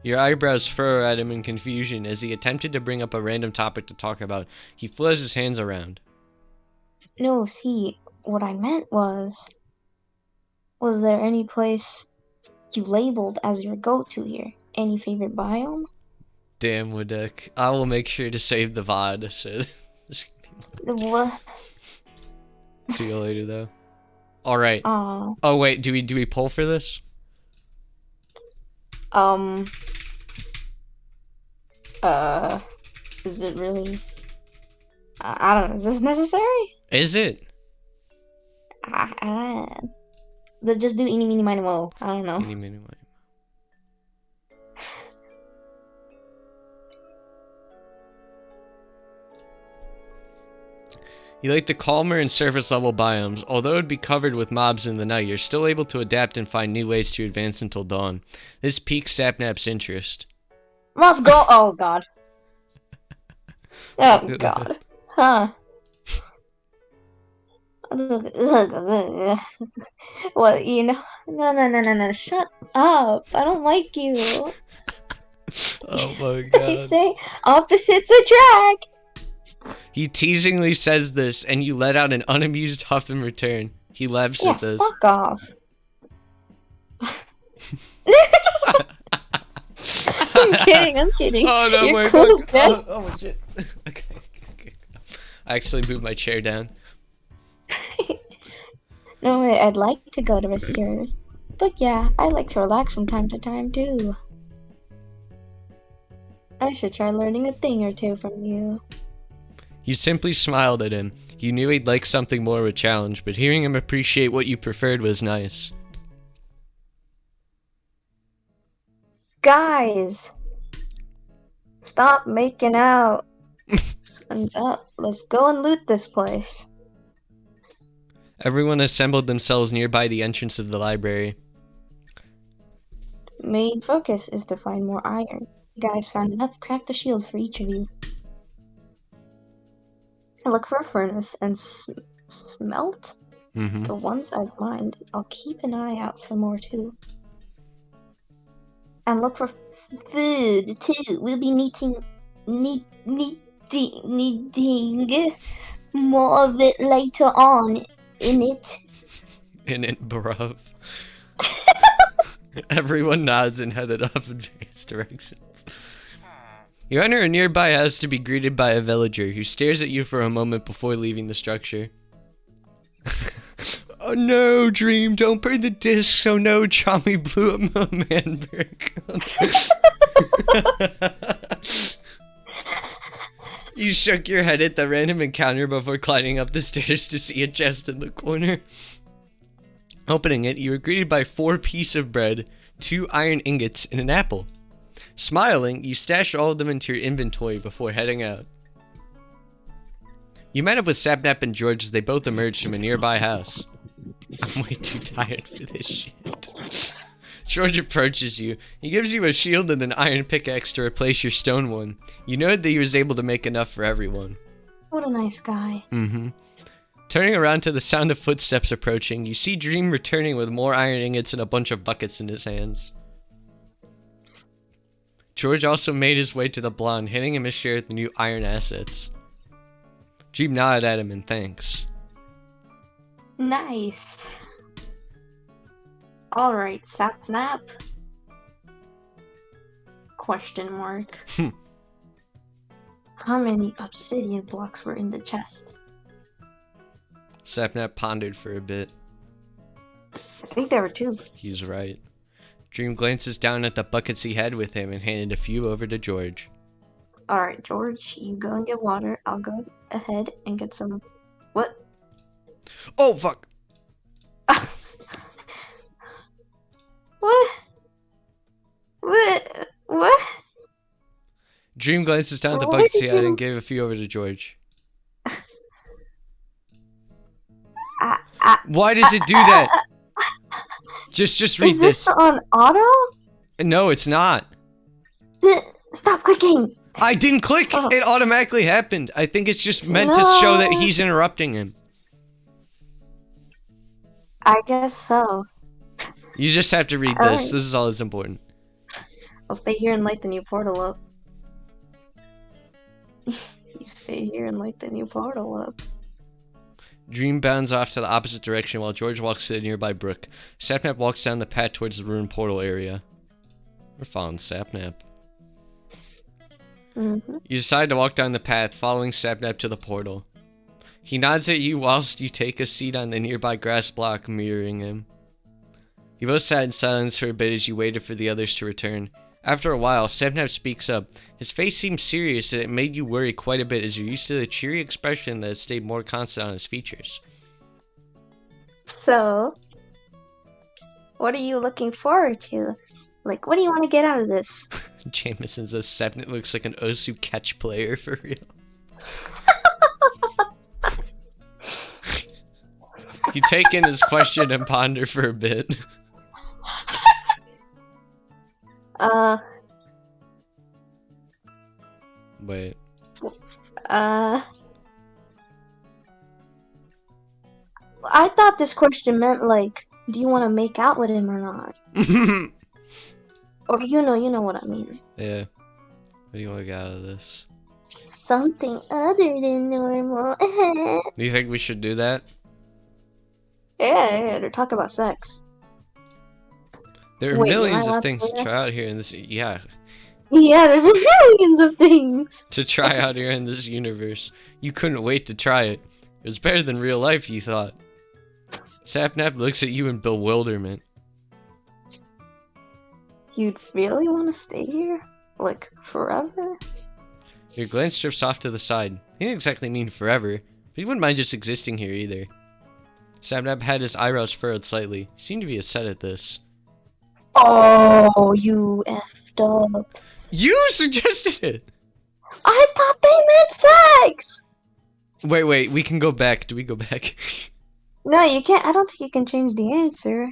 Your eyebrows furrow at him in confusion as he attempted to bring up a random topic to talk about. He flies his hands around. No, see, what I meant was there any place you labeled as your go-to here? Any favorite biome? Damn, Woodek. I will make sure to save the VOD, so... What? See you later, though. Alright. Uh, Oh, wait, do we poll for this? Is it really... I don't know, is this necessary? Is it? Let's just do eeny, meeny, miny, moe. I don't know. Eeny, meeny, miny, moe. You like the calmer and surface level biomes. Although it'd be covered with mobs in the night, you're still able to adapt and find new ways to advance until dawn. This piques Sapnap's interest. Let's go! Oh, God. Oh, God. Huh. Well, you know... No. Shut up. I don't like you. Oh, my God. I say opposites attract. He teasingly says this, and you let out an unamused huff in return. He laughs Yeah, at this. fuck off. I'm kidding. Oh, no, You're my cool, God. man. Oh, shit. Okay. I actually moved my chair down. No, I'd like to go to rescuers. But yeah, I like to relax from time to time, too. I should try learning a thing or two from you. You simply smiled at him. You knew he'd like something more of a challenge, but hearing him appreciate what you preferred was nice. Guys! Stop making out. Sun's up. Let's go and loot this place. Everyone assembled themselves nearby the entrance of the library. Main focus is to find more iron. You guys found enough, craft a shield for each of you. I look for a furnace and smelt the ones I've mined. I'll keep an eye out for more too. And look for food too. We'll be needing more of it later on in it. In it, bruv. Everyone nods and headed off in various directions. You enter a nearby house to be greeted by a villager who stares at you for a moment before leaving the structure. Oh no, Dream, don't burn the discs. Oh no, Chommy blew up my Manberg. You shook your head at the random encounter before climbing up the stairs to see a chest in the corner. Opening it, you were greeted by 4 pieces of bread, 2 iron ingots, and an apple. Smiling, you stashed all of them into your inventory before heading out. You met up with Sapnap and George as they both emerged from a nearby house. I'm way too tired for this shit. George approaches you. He gives you a shield and an iron pickaxe to replace your stone one. You know that he was able to make enough for everyone. What a nice guy. Turning around to the sound of footsteps approaching, you see Dream returning with more iron ingots and a bunch of buckets in his hands. George also made his way to the blonde, handing him his share of the new iron assets. Dream nodded at him in thanks. Nice. Alright, Sapnap. Question mark. How many obsidian blocks were in the chest? Sapnap pondered for a bit. I think there were 2. He's right. Dream glances down at the buckets he had with him and handed a few over to George. Alright, George, you go and get water. I'll go ahead and get some... What? Oh, fuck! What? What? What? Dream glances down at the What buckets did he had you- and gave a few over to George. Why does it do that? Just read Is this on auto? No, it's not. Stop clicking! I didn't click. Oh. It automatically happened. I think it's just meant to show that he's interrupting him. I guess so. You just have to read Alright. this. This is all that's important. I'll stay here and light the new portal up. You stay here and light the new portal up. Dream bounds off to the opposite direction while George walks to the nearby brook. Sapnap walks down the path towards the ruined portal area. We're following Sapnap. Mm-hmm. You decide to walk down the path, following Sapnap to the portal. He nods at you whilst you take a seat on the nearby grass block, mirroring him. You both sat in silence for a bit as you waited for the others to return. After a while, Sapnap speaks up. His face seemed serious and it made you worry quite a bit as you're used to the cheery expression that has stayed more constant on his features. So, what are you looking forward to? Like, what do you want to get out of this? Jameson says Sapnap looks like an Osu catch player for real. You take in his question and ponder for a bit. Wait. I thought this question meant, like, do you want to make out with him or not? Or, you know what I mean. Yeah. What do you want to get out of this? Something other than normal. Do you think we should do that? Yeah, they're talking about sex. There are Wait, am I millions of allowed to things say to that? try out here in this. Yeah, Yeah, there's millions of things. to try out here in this universe. You couldn't wait to try it. It was better than real life, you thought. Sapnap looks at you in bewilderment. You'd really want to stay here? Like, forever? Your glance drifts off to the side. He didn't exactly mean forever, but he wouldn't mind just existing here either. Sapnap had his eyebrows furrowed slightly. He seemed to be upset at this. Oh, you effed up. You suggested it! I thought they meant sex! Wait, we can go back. Do we go back? No, you can't. I don't think you can change the answer.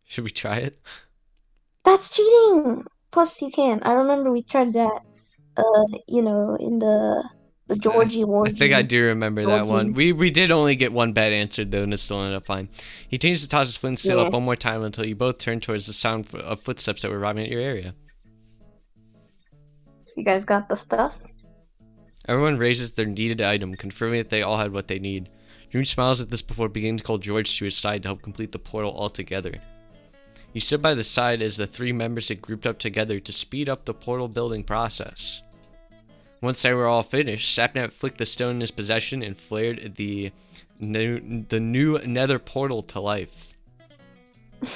Should we try it? That's cheating! Plus, you can. I remember we tried that, in the Georgie I think I Wargie. do remember that one. Georgie. We did only get one bad answer though, and it still ended up fine. He changed to toss his flint steel Yeah. up one more time until you both turned towards the sound of footsteps that were arriving at your area. You guys got the stuff? Everyone raises their needed item, confirming that they all had what they need. Dream smiles at this before beginning to call George to his side to help complete the portal altogether. You stood by the side as the 3 members had grouped up together to speed up the portal building process. Once they were all finished, Sapnap flicked the stone in his possession and flared the new nether portal to life.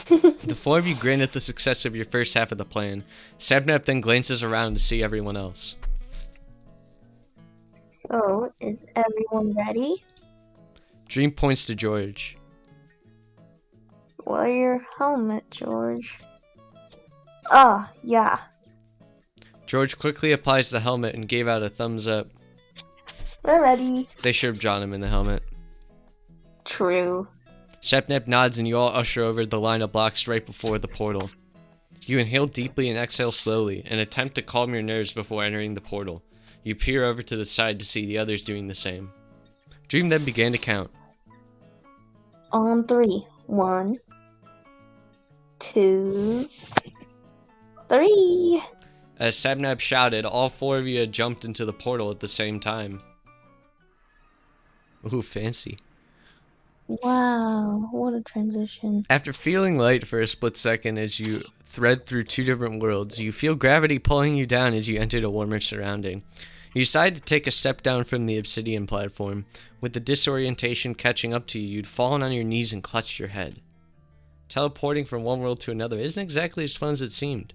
The 4 of you grin at the success of your first half of the plan. Sapnap then glances around to see everyone else. So, is everyone ready? Dream points to George. Wear your helmet, George. Oh, yeah. George quickly applies the helmet and gave out a thumbs up. We're ready. They should have drawn him in the helmet. True. Sapnap nods and you all usher over the line of blocks right before the portal. You inhale deeply and exhale slowly, and attempt to calm your nerves before entering the portal. You peer over to the side to see the others doing the same. Dream then began to count. On 3. 1, 2, 3. As Sapnap shouted, all 4 of you had jumped into the portal at the same time. Ooh, fancy. Wow, what a transition. After feeling light for a split second as you thread through 2 different worlds, you feel gravity pulling you down as you entered a warmer surrounding. You decide to take a step down from the obsidian platform. With the disorientation catching up to you, you'd fallen on your knees and clutched your head. Teleporting from one world to another isn't exactly as fun as it seemed.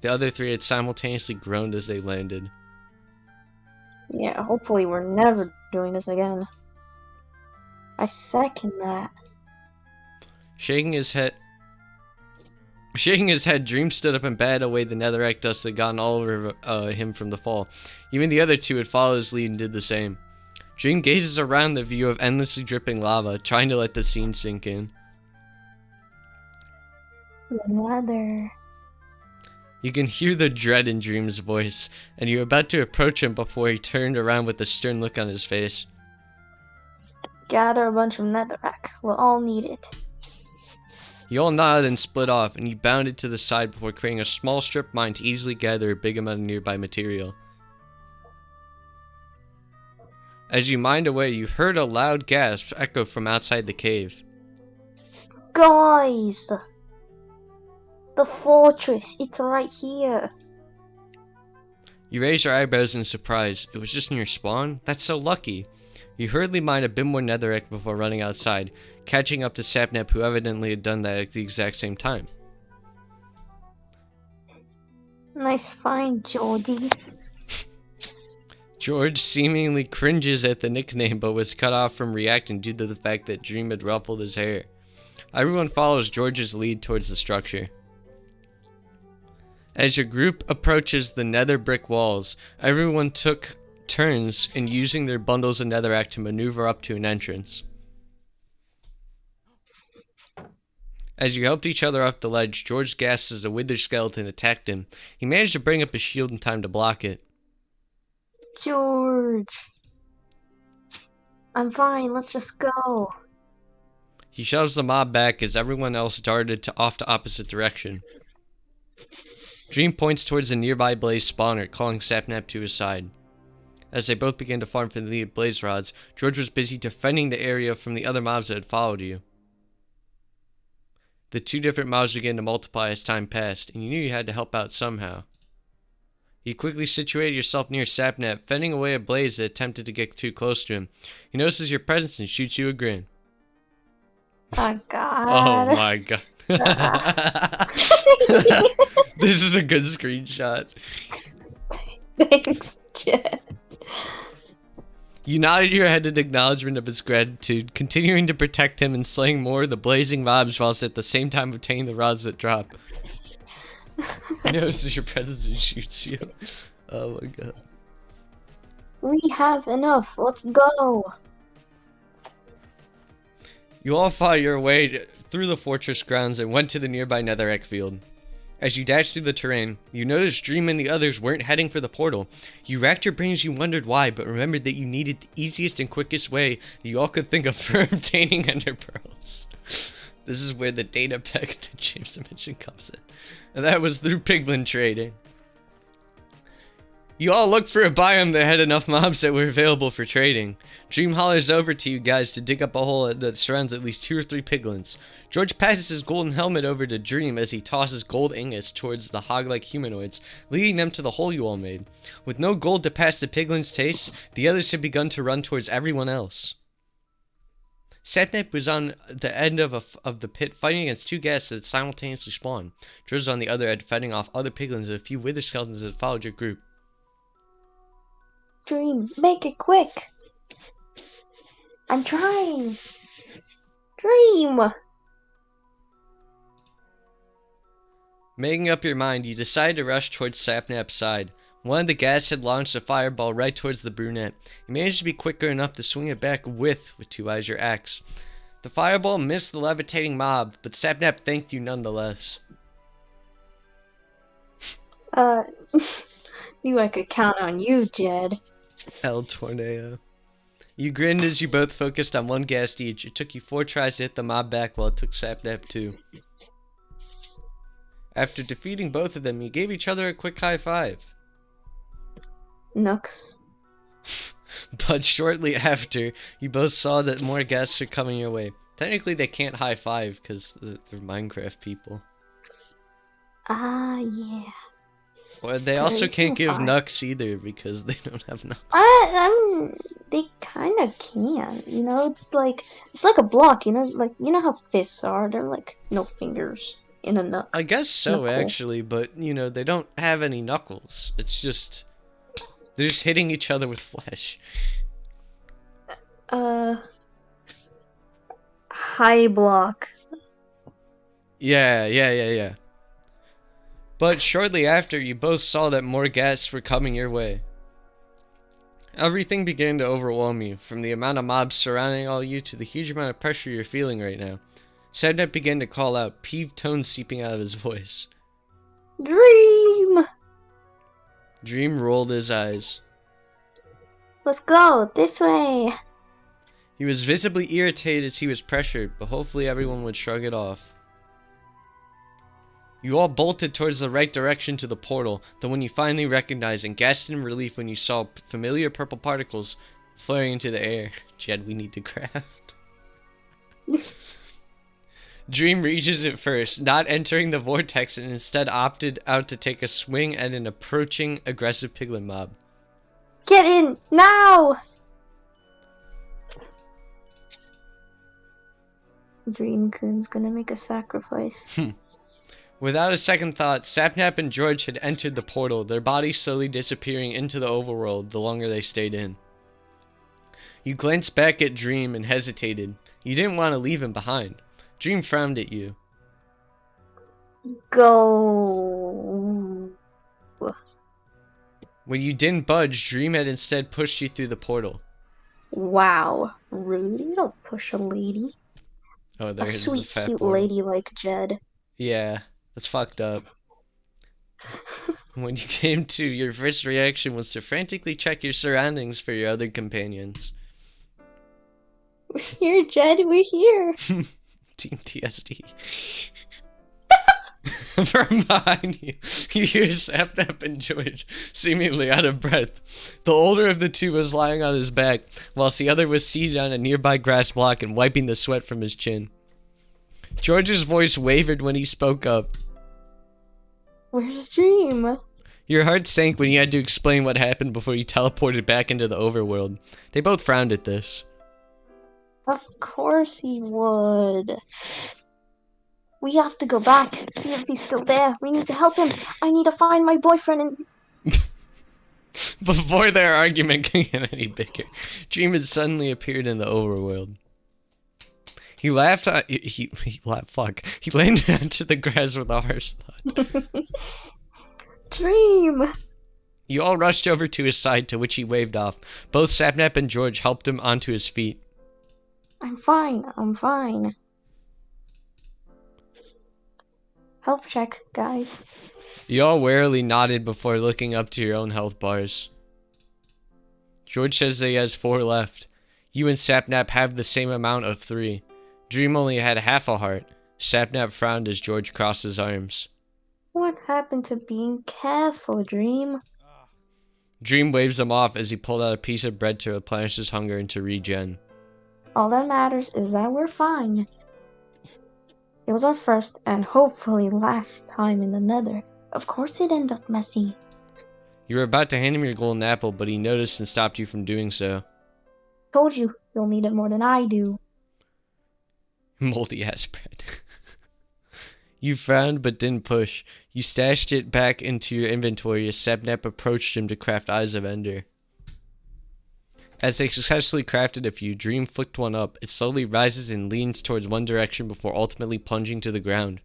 The other 3 had simultaneously groaned as they landed. Yeah, hopefully we're never doing this again. I second that. Shaking his head, Dream stood up and batted away the netherrack dust that had gotten all over him from the fall. Even the other 2 had followed his lead and did the same. Dream gazes around the view of endlessly dripping lava, trying to let the scene sink in. The nether. You can hear the dread in Dream's voice, and you're about to approach him before he turned around with a stern look on his face. Gather a bunch of netherrack. We'll all need it. You all nodded and split off, and you bounded to the side before creating a small strip mine to easily gather a big amount of nearby material. As you mined away, you heard a loud gasp echo from outside the cave. Guys! The fortress, it's right here. You raised your eyebrows in surprise. It was just near spawn? That's so lucky. You hurriedly mined a bit more netherrack before running outside, catching up to Sapnap, who evidently had done that at the exact same time. Nice find, Georgie. George seemingly cringes at the nickname, but was cut off from reacting due to the fact that Dream had ruffled his hair. Everyone follows George's lead towards the structure. As your group approaches the nether brick walls, everyone took turns in using their bundles of netherrack to maneuver up to an entrance. As you helped each other up the ledge, George gasped as a withered skeleton attacked him. He managed to bring up his shield in time to block it. George! I'm fine, let's just go. He shoves the mob back as everyone else darted off to opposite direction. Dream points towards a nearby blaze spawner, calling Sapnap to his side. As they both began to farm for the needed blaze rods, George was busy defending the area from the other mobs that had followed you. The 2 different mobs began to multiply as time passed, and you knew you had to help out somehow. You quickly situated yourself near Sapnap, fending away a blaze that attempted to get too close to him. He notices your presence and shoots you a grin. Oh god. Oh my god. This is a good screenshot. Thanks, Jed. You nodded your head in acknowledgement of his gratitude, continuing to protect him and slaying more of the blazing mobs whilst at the same time obtaining the rods that drop. He notices your presence and shoots you. Oh my god. We have enough. Let's go. You all fought your way through the fortress grounds and went to the nearby netherrack field. As you dashed through the terrain, you noticed Dream and the others weren't heading for the portal. You racked your brains, you wondered why, but remembered that you needed the easiest and quickest way that you all could think of for obtaining ender pearls. This is where the data pack that James mentioned comes in. And that was through piglin trading. You all looked for a biome that had enough mobs that were available for trading. Dream hollers over to you guys to dig up a hole that surrounds at least 2 or 3 piglins. George passes his golden helmet over to Dream as he tosses gold ingots towards the hog-like humanoids, leading them to the hole you all made. With no gold to pass the piglin's taste, the others had begun to run towards everyone else. Sapnap was on the end of the pit fighting against 2 ghasts that simultaneously spawned. George was on the other end fighting off other piglins and a few wither skeletons that followed your group. Dream, make it quick. I'm trying. Dream. Making up your mind, you decide to rush towards Sapnap's side. One of the ghasts had launched a fireball right towards the brunette. You managed to be quicker enough to swing it back with 2 eyes your axe. The fireball missed the levitating mob, but Sapnap thanked you nonetheless. Knew I could count on you, Jed. El Tornado. You grinned as you both focused on 1 ghast each. It took you 4 tries to hit the mob back while it took Sapnap 2. After defeating both of them, you gave each other a quick high five. Nux. But shortly after, you both saw that more guests are coming your way. Technically, they can't high five because they're Minecraft people. Ah, yeah. Well, they also can't give Five. Nux either because they don't have Nux. They kind of can. You know, it's like a block. You know, like you know how fists are. They're like no fingers in a Nux. I guess so, Knuckle. actually, but you know they don't have any knuckles. It's just they're just hitting each other with flesh. High block. Yeah. But shortly after, you both saw that more guests were coming your way. Everything began to overwhelm you, from the amount of mobs surrounding all you to the huge amount of pressure you're feeling right now. Sadnet began to call out, peeved tones seeping out of his voice. Dream! Dream rolled his eyes. Let's go, this way! He was visibly irritated as he was pressured, but hopefully everyone would shrug it off. You all bolted towards the right direction to the portal, the one you finally recognized, and gasped in relief when you saw familiar purple particles flaring into the air. Jed, we need to craft. Dream reaches it first, not entering the vortex, and instead opted out to take a swing at an approaching aggressive piglin mob. Get in, now! Dreamcoon's gonna make a sacrifice. Without a second thought, Sapnap and George had entered the portal, their bodies slowly disappearing into the overworld the longer they stayed in. You glanced back at Dream and hesitated. You didn't want to leave him behind. Dream frowned at you. Go. When you didn't budge, Dream had instead pushed you through the portal. Wow, rude. You don't push a lady. Oh, there A is sweet, the fat cute portal. lady like Jed. Yeah, that's fucked up. When you came to, your first reaction was to frantically check your surroundings for your other companions. We're here, Jed, we're here. Team TSD. From behind you, you hear Sapnap and George, seemingly out of breath. The older of the two was lying on his back, whilst the other was seated on a nearby grass block and wiping the sweat from his chin. George's voice wavered when he spoke up. Where's Dream? Your heart sank when you had to explain what happened before you teleported back into the overworld. They both frowned at this. Of course he would. We have to go back, see if he's still there. We need to help him. I need to find my boyfriend and... Before their argument can get any bigger, Dream had suddenly appeared in the overworld. He laughed. He laughed. Fuck. He landed onto the grass with a harsh thud. Dream! You all rushed over to his side, to which he waved off. Both Sapnap and George helped him onto his feet. I'm fine. I'm fine. Health check, guys. You all warily nodded before looking up to your own health bars. George says that he has 4 left. You and Sapnap have the same amount of 3. Dream only had half a heart. Sapnap frowned as George crossed his arms. What happened to being careful, Dream? Dream waves him off as he pulled out a piece of bread to replenish his hunger and to regen. All that matters is that we're fine. It was our first and hopefully last time in the Nether. Of course it ended up messy. You were about to hand him your golden apple, but he noticed and stopped you from doing so. Told you, you'll need it more than I do. Moldy ass bread. You frowned but didn't push. You stashed it back into your inventory as Sapnap approached him to craft Eyes of Ender. As they successfully crafted a few, Dream flicked one up. It slowly rises and leans towards one direction before ultimately plunging to the ground.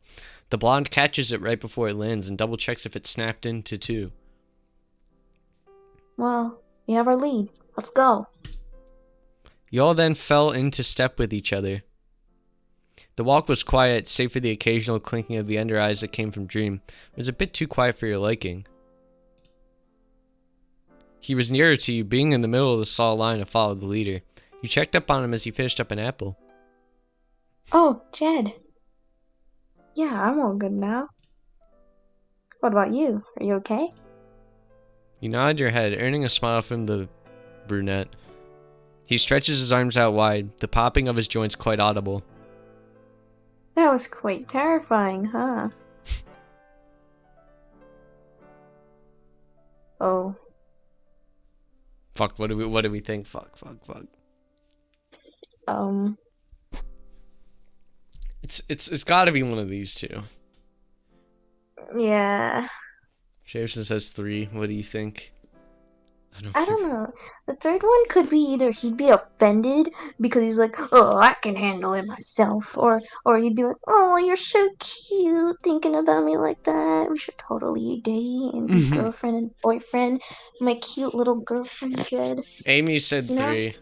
The blonde catches it right before it lands and double checks if it snapped into 2. Well, we have our lead. Let's go. You all then fell into step with each other. The walk was quiet, save for the occasional clinking of the Ender Eyes that came from Dream. It was a bit too quiet for your liking. He was nearer to you, being in the middle of the solid line to follow the leader. You checked up on him as he finished up an apple. Oh, Jed. Yeah, I'm all good now. What about you? Are you okay? You nod your head, earning a smile from the brunette. He stretches his arms out wide, the popping of his joints quite audible. That was quite terrifying, huh? Oh. Fuck, what do we think? Fuck. Um. It's gotta be one of these two. Yeah. Jameson says 3. What do you think? I don't know. The third one could be either he'd be offended because he's like, "Oh, I can handle it myself," or he'd be like, "Oh, you're so cute, thinking about me like that. We should totally date and be girlfriend and boyfriend. My cute little girlfriend, Jed." Amy said 3.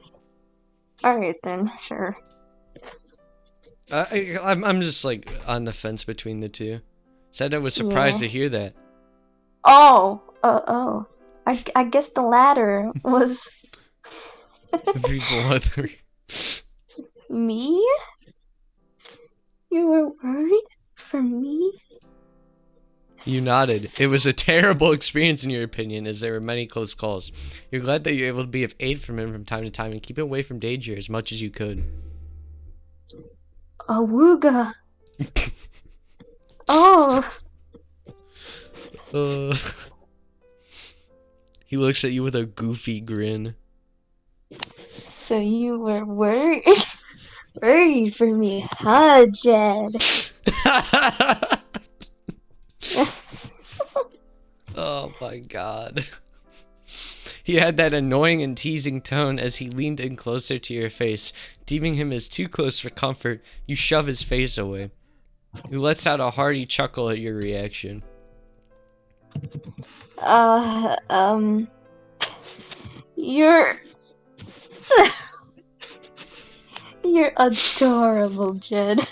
All right then, sure. I'm just like on the fence between the two. Said I was surprised to hear that. Oh. I guess the latter was People are 3. me? You were worried for me? You nodded. It was a terrible experience in your opinion, as there were many close calls. You're glad that you're able to be of aid from him from time to time and keep him away from danger as much as you could. Awooga. Oh. He looks at you with a goofy grin. So you were worried for me, huh, Jed? Oh my god. He had that annoying and teasing tone as he leaned in closer to your face. Deeming him as too close for comfort, you shove his face away. He lets out a hearty chuckle at your reaction. You're you're adorable, Jed.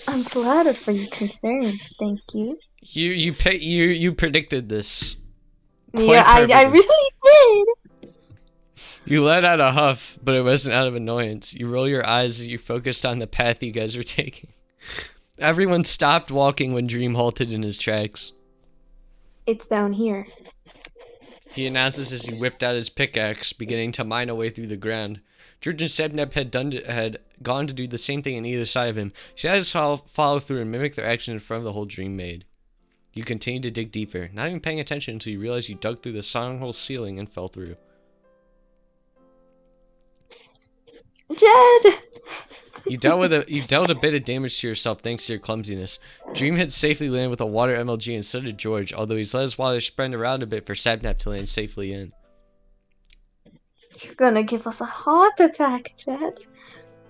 I'm flattered for your concern. Thank you. You predicted this. Yeah, I really did. You let out a huff, but it wasn't out of annoyance. You roll your eyes as you focused on the path you guys were taking. Everyone stopped walking when Dream halted in his tracks. It's down here. He announces as he whipped out his pickaxe, beginning to mine a way through the ground. George and Sebnep had gone to do the same thing on either side of him. She had to follow through and mimic their action in front of the hole Dream made. You continued to dig deeper, not even paying attention until you realized you dug through the songhole ceiling and fell through. Jed! You dealt a bit of damage to yourself thanks to your clumsiness. Dream had safely landed with a water MLG and so did George, although he's let his water spread around a bit for Sabnap to land safely in. You're gonna give us a heart attack, Jed.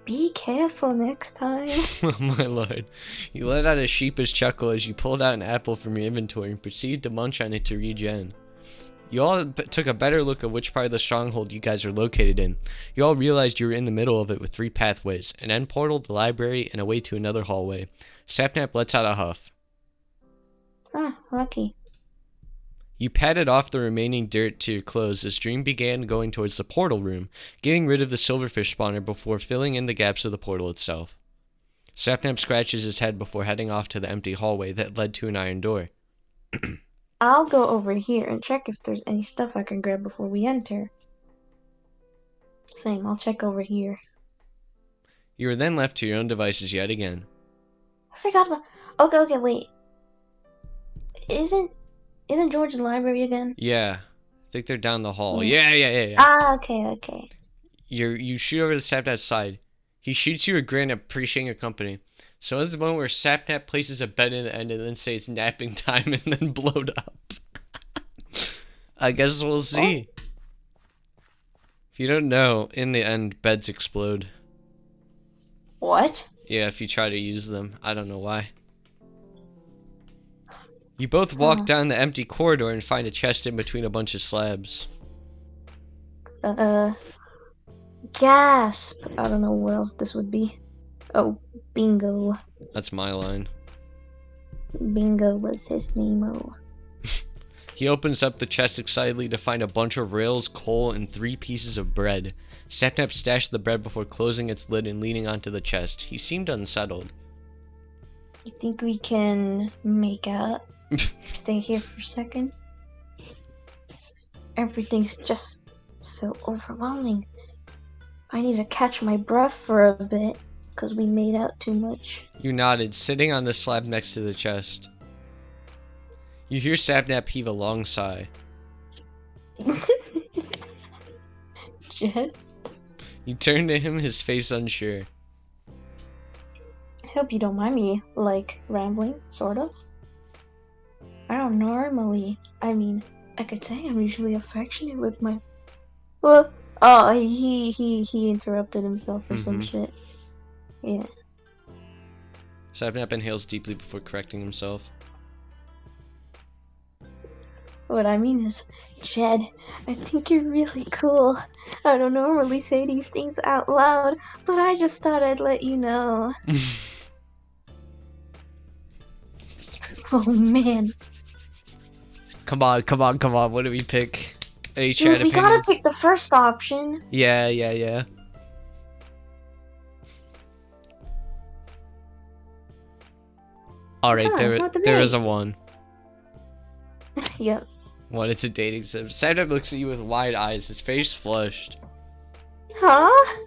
Be careful next time. Oh my lord. You let out a sheepish chuckle as you pulled out an apple from your inventory and proceeded to munch on it to regen. You all took a better look at which part of the stronghold you guys are located in. You all realized you were in the middle of it with 3 pathways, an end portal, the library, and a way to another hallway. Sapnap lets out a huff. Ah, lucky. You patted off the remaining dirt to your clothes as Dream began going towards the portal room, getting rid of the silverfish spawner before filling in the gaps of the portal itself. Sapnap scratches his head before heading off to the empty hallway that led to an iron door. I'll go over here and check if there's any stuff I can grab before we enter. Same, I'll check over here. You were then left to your own devices yet again. I forgot about... Okay, wait. Isn't George's library again? Yeah. I think they're down the hall. Yeah. Yeah. Ah, okay. You shoot over to Sapnap's side. He shoots you a grin, appreciating your company. So it's the moment where Sapnap places a bed in the end and then says napping time and then blowed up. I guess we'll see. What? If you don't know, in the end, beds explode. What? Yeah, if you try to use them. I don't know why. You both walk down the empty corridor and find a chest in between a bunch of slabs. Gasp. I don't know what else this would be. Oh, Bingo. That's my line. Bingo was his name-o. He opens up the chest excitedly to find a bunch of rails, coal, and 3 pieces of bread. Sapnap stashed the bread before closing its lid and leaning onto the chest. He seemed unsettled. You think we can make out? Stay here for a second? Everything's just so overwhelming. I need to catch my breath for a bit, because we made out too much. You nodded, sitting on the slab next to the chest. You hear Sapnap heave a long sigh. Jed? You turn to him, his face unsure. I hope you don't mind me, rambling, sort of. I don't normally, I could say I'm usually affectionate with my... Oh, he interrupted himself or some shit. Yeah. Sapnap inhales deeply before correcting himself. What I mean is, Jed, I think you're really cool. I don't normally say these things out loud, but I just thought I'd let you know. Oh man. Come on. What do we pick? Dude, we gotta pick the first option. Yeah. Alright, there is a 1. Yep. 1, it's a dating sim. Sapnap looks at you with wide eyes, his face flushed. Huh?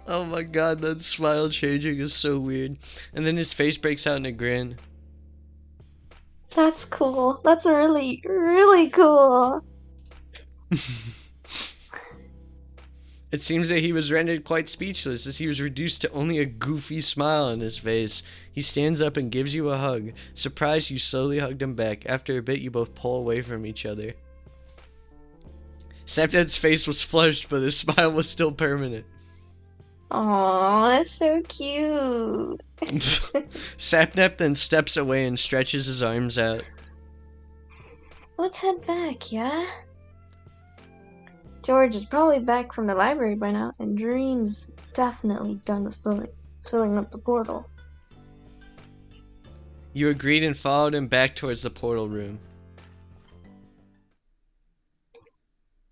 Oh my god, that smile changing is so weird. And then his face breaks out in a grin. That's cool. That's really, really cool. It seems that he was rendered quite speechless as he was reduced to only a goofy smile on his face. He stands up and gives you a hug. Surprised, you slowly hugged him back. After a bit, you both pull away from each other. Sapnap's face was flushed, but his smile was still permanent. Aw, that's so cute. Sapnap then steps away and stretches his arms out. Let's head back, yeah? George is probably back from the library by now, and Dream's definitely done with filling up the portal. You agreed and followed him back towards the portal room.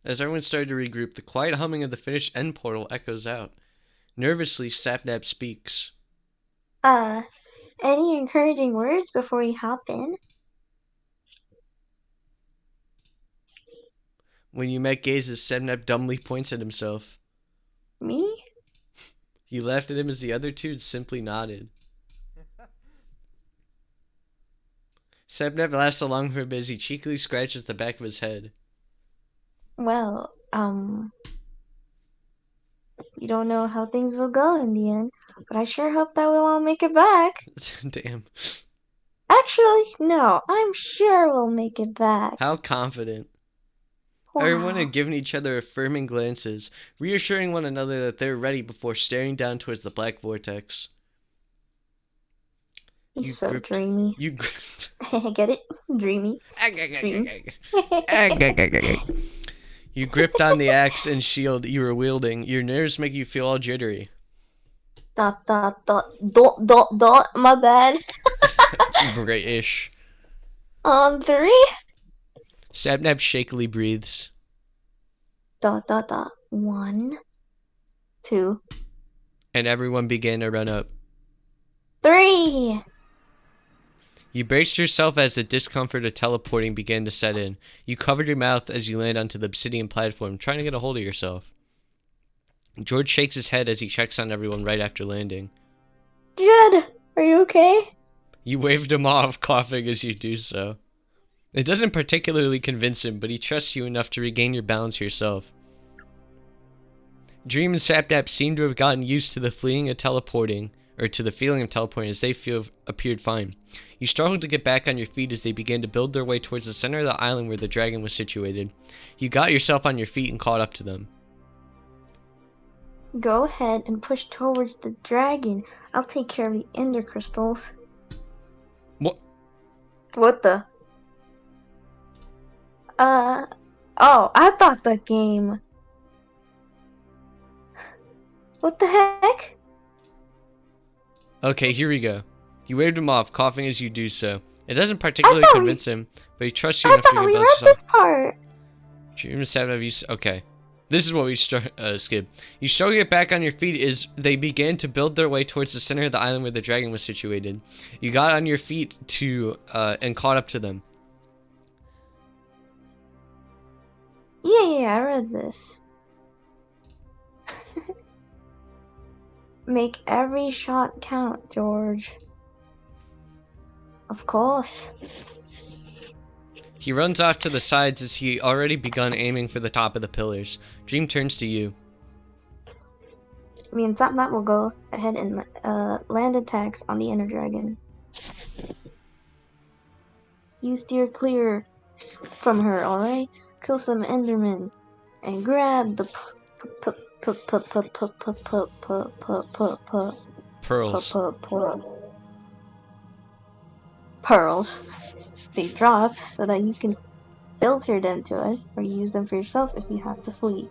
As everyone started to regroup, the quiet humming of the finished end portal echoes out. Nervously, Sapnap speaks. Any encouraging words before we hop in? When you met gazes, Sapnap dumbly points at himself. Me? You laughed at him as the other two simply nodded. Sapnap laughs along for a bit as he cheekily scratches the back of his head. Well, you don't know how things will go in the end, but I sure hope that we'll all make it back. Damn. Actually, no, I'm sure we'll make it back. How confident. Wow. Everyone had given each other affirming glances, reassuring one another that they're ready before staring down towards the black vortex. He's so dreamy. You Get it? Dreamy. Dream. You gripped on the axe and shield you were wielding. Your nerves make you feel all jittery. ... My bad. British. On 3. Sapnap shakily breathes. ... 1, 2, And everyone began to run up. 3. You braced yourself as the discomfort of teleporting began to set in. You covered your mouth as you land onto the obsidian platform, trying to get a hold of yourself. George shakes his head as he checks on everyone right after landing. Jed, are you okay? You waved him off, coughing as you do so. It doesn't particularly convince him, but he trusts you enough to regain your balance yourself. Dream and Sapnap seem to have gotten used to the feeling of teleporting as they appeared fine. You struggled to get back on your feet as they began to build their way towards the center of the island where the dragon was situated. You got yourself on your feet and caught up to them. Go ahead and push towards the dragon. I'll take care of the ender crystals. What? What the? Oh, I thought the game... What the heck? Okay, here we go. You waved him off, coughing as you do so. It doesn't particularly convince him, but he trusts you I enough to thought we convince read yourself. this part. Dream of Sabbath, okay. This is what we skip. You struggle to get back on your feet as they began to build their way towards the center of the island where the dragon was situated. You got on your feet and caught up to them. Yeah, I read this. Make every shot count, George. Of course. He runs off to the sides as he already begun aiming for the top of the pillars. Dream turns to you. Me and Sapnap will go ahead and land attacks on the Ender Dragon. You steer clear from her, alright? Kill some Endermen and grab the Pearls. Pearls. They drop so that you can filter them to us or use them for yourself if you have to flee.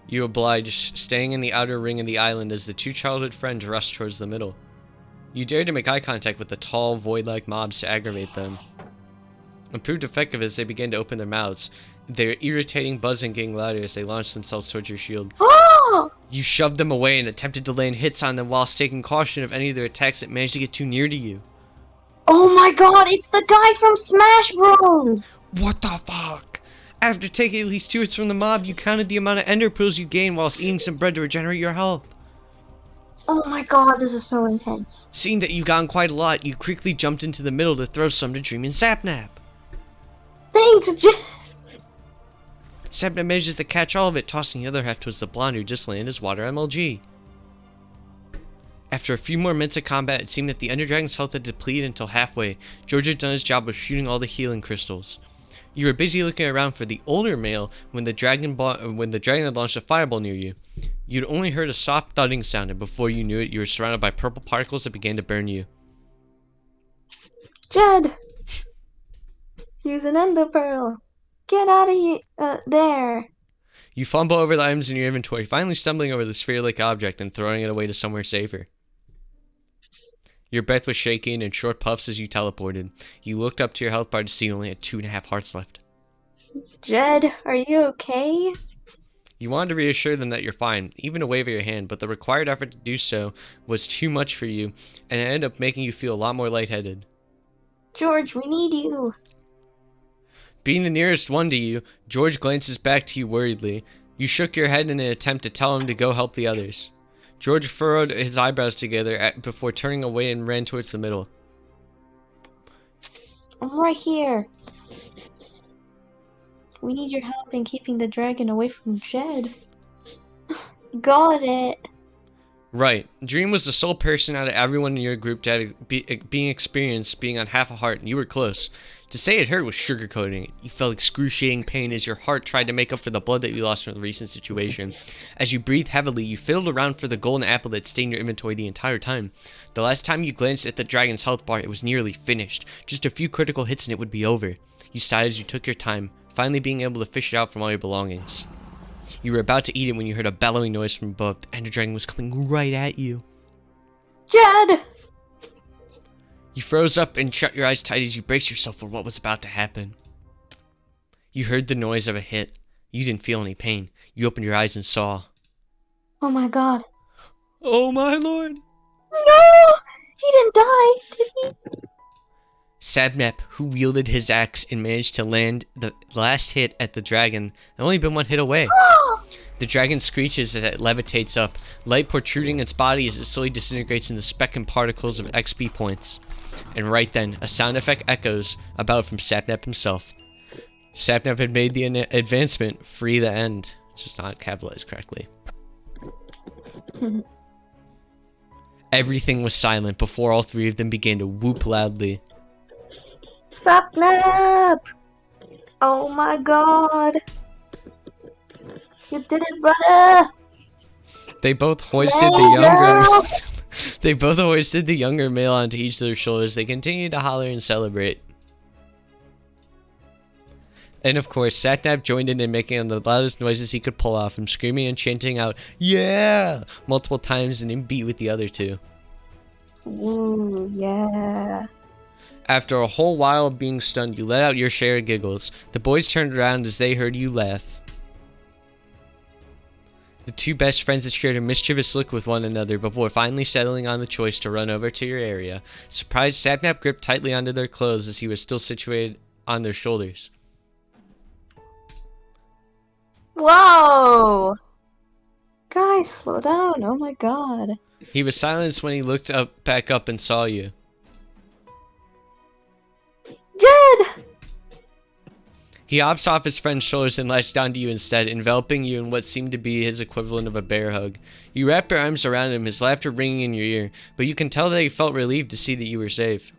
You oblige, staying in the outer ring of the island as the two childhood friends rush towards the middle. You dare to make eye contact with the tall, void-like mobs to aggravate them. It proved effective as they began to open their mouths, their irritating buzzing getting louder as they launched themselves towards your shield. Oh! You shoved them away and attempted to land hits on them whilst taking caution of any of their attacks that managed to get too near to you. Oh my god, it's the guy from Smash Bros! What the fuck? After taking at least 2 hits from the mob, you counted the amount of ender pearls you gained whilst eating some bread to regenerate your health. Oh my god, this is so intense. Seeing that you gotten quite a lot, you quickly jumped into the middle to throw some to Dream and Sapnap. Thanks, Sapnap manages to catch all of it, tossing the other half towards the blonde who just landed as Water MLG. After a few more minutes of combat, it seemed that the Ender Dragon's health had depleted until halfway. George had done his job of shooting all the healing crystals. You were busy looking around for the older male when the dragon had launched a fireball near you. You'd only heard a soft thudding sound, and before you knew it, you were surrounded by purple particles that began to burn you. Jed! Use an ender pearl. Get out of here, there. You fumble over the items in your inventory, finally stumbling over the sphere-like object and throwing it away to somewhere safer. Your breath was shaking in short puffs as you teleported. You looked up to your health bar to see you only had 2.5 hearts left. Jed, are you okay? You wanted to reassure them that you're fine, even to wave your hand, but the required effort to do so was too much for you, and it ended up making you feel a lot more lightheaded. George, we need you. Being the nearest one to you, George glances back to you worriedly. You shook your head in an attempt to tell him to go help the others. George furrowed his eyebrows together before turning away and ran towards the middle. I'm right here. We need your help in keeping the dragon away from Jed. Got it. Right. Dream was the sole person out of everyone in your group to have being experienced being on half a heart, and you were close. To say it hurt was sugarcoating it. You felt excruciating pain as your heart tried to make up for the blood that you lost from the recent situation. As you breathed heavily, you fiddled around for the golden apple that stayed in your inventory the entire time. The last time you glanced at the dragon's health bar, it was nearly finished. Just a few critical hits and it would be over. You sighed as you took your time, finally being able to fish it out from all your belongings. You were about to eat it when you heard a bellowing noise from above. The Ender Dragon was coming right at you. Jed! You froze up and shut your eyes tight as you braced yourself for what was about to happen. You heard the noise of a hit. You didn't feel any pain. You opened your eyes and saw. Oh my god. Oh my lord! No! He didn't die, did he? Sapnap, who wielded his axe and managed to land the last hit at the dragon, had only been one hit away. The dragon screeches as it levitates up, light protruding its body as it slowly disintegrates into speck and particles of XP points. And right then, a sound effect echoes about from Sapnap himself. Sapnap had made the advancement, free the end. It's just not capitalized correctly. Everything was silent before all three of them began to whoop loudly. Sapnap! Oh my god! You did it, brother! They both hoisted the younger. They both hoisted the younger male onto each of their shoulders. They continued to holler and celebrate. And of course, Sapnap joined in making the loudest noises he could pull off, from screaming and chanting out "Yeah!" multiple times and in beat with the other two. Ooh, yeah. After a whole while of being stunned, you let out your share of giggles. The boys turned around as they heard you laugh. The two best friends had shared a mischievous look with one another before finally settling on the choice to run over to your area. Surprised, Sapnap gripped tightly onto their clothes as he was still situated on their shoulders. Whoa! Guys, slow down. Oh my god. He was silenced when he looked back up and saw you. Jed! He hops off his friend's shoulders and latched onto you instead, enveloping you in what seemed to be his equivalent of a bear hug. You wrapped your arms around him, his laughter ringing in your ear, but you can tell that he felt relieved to see that you were safe.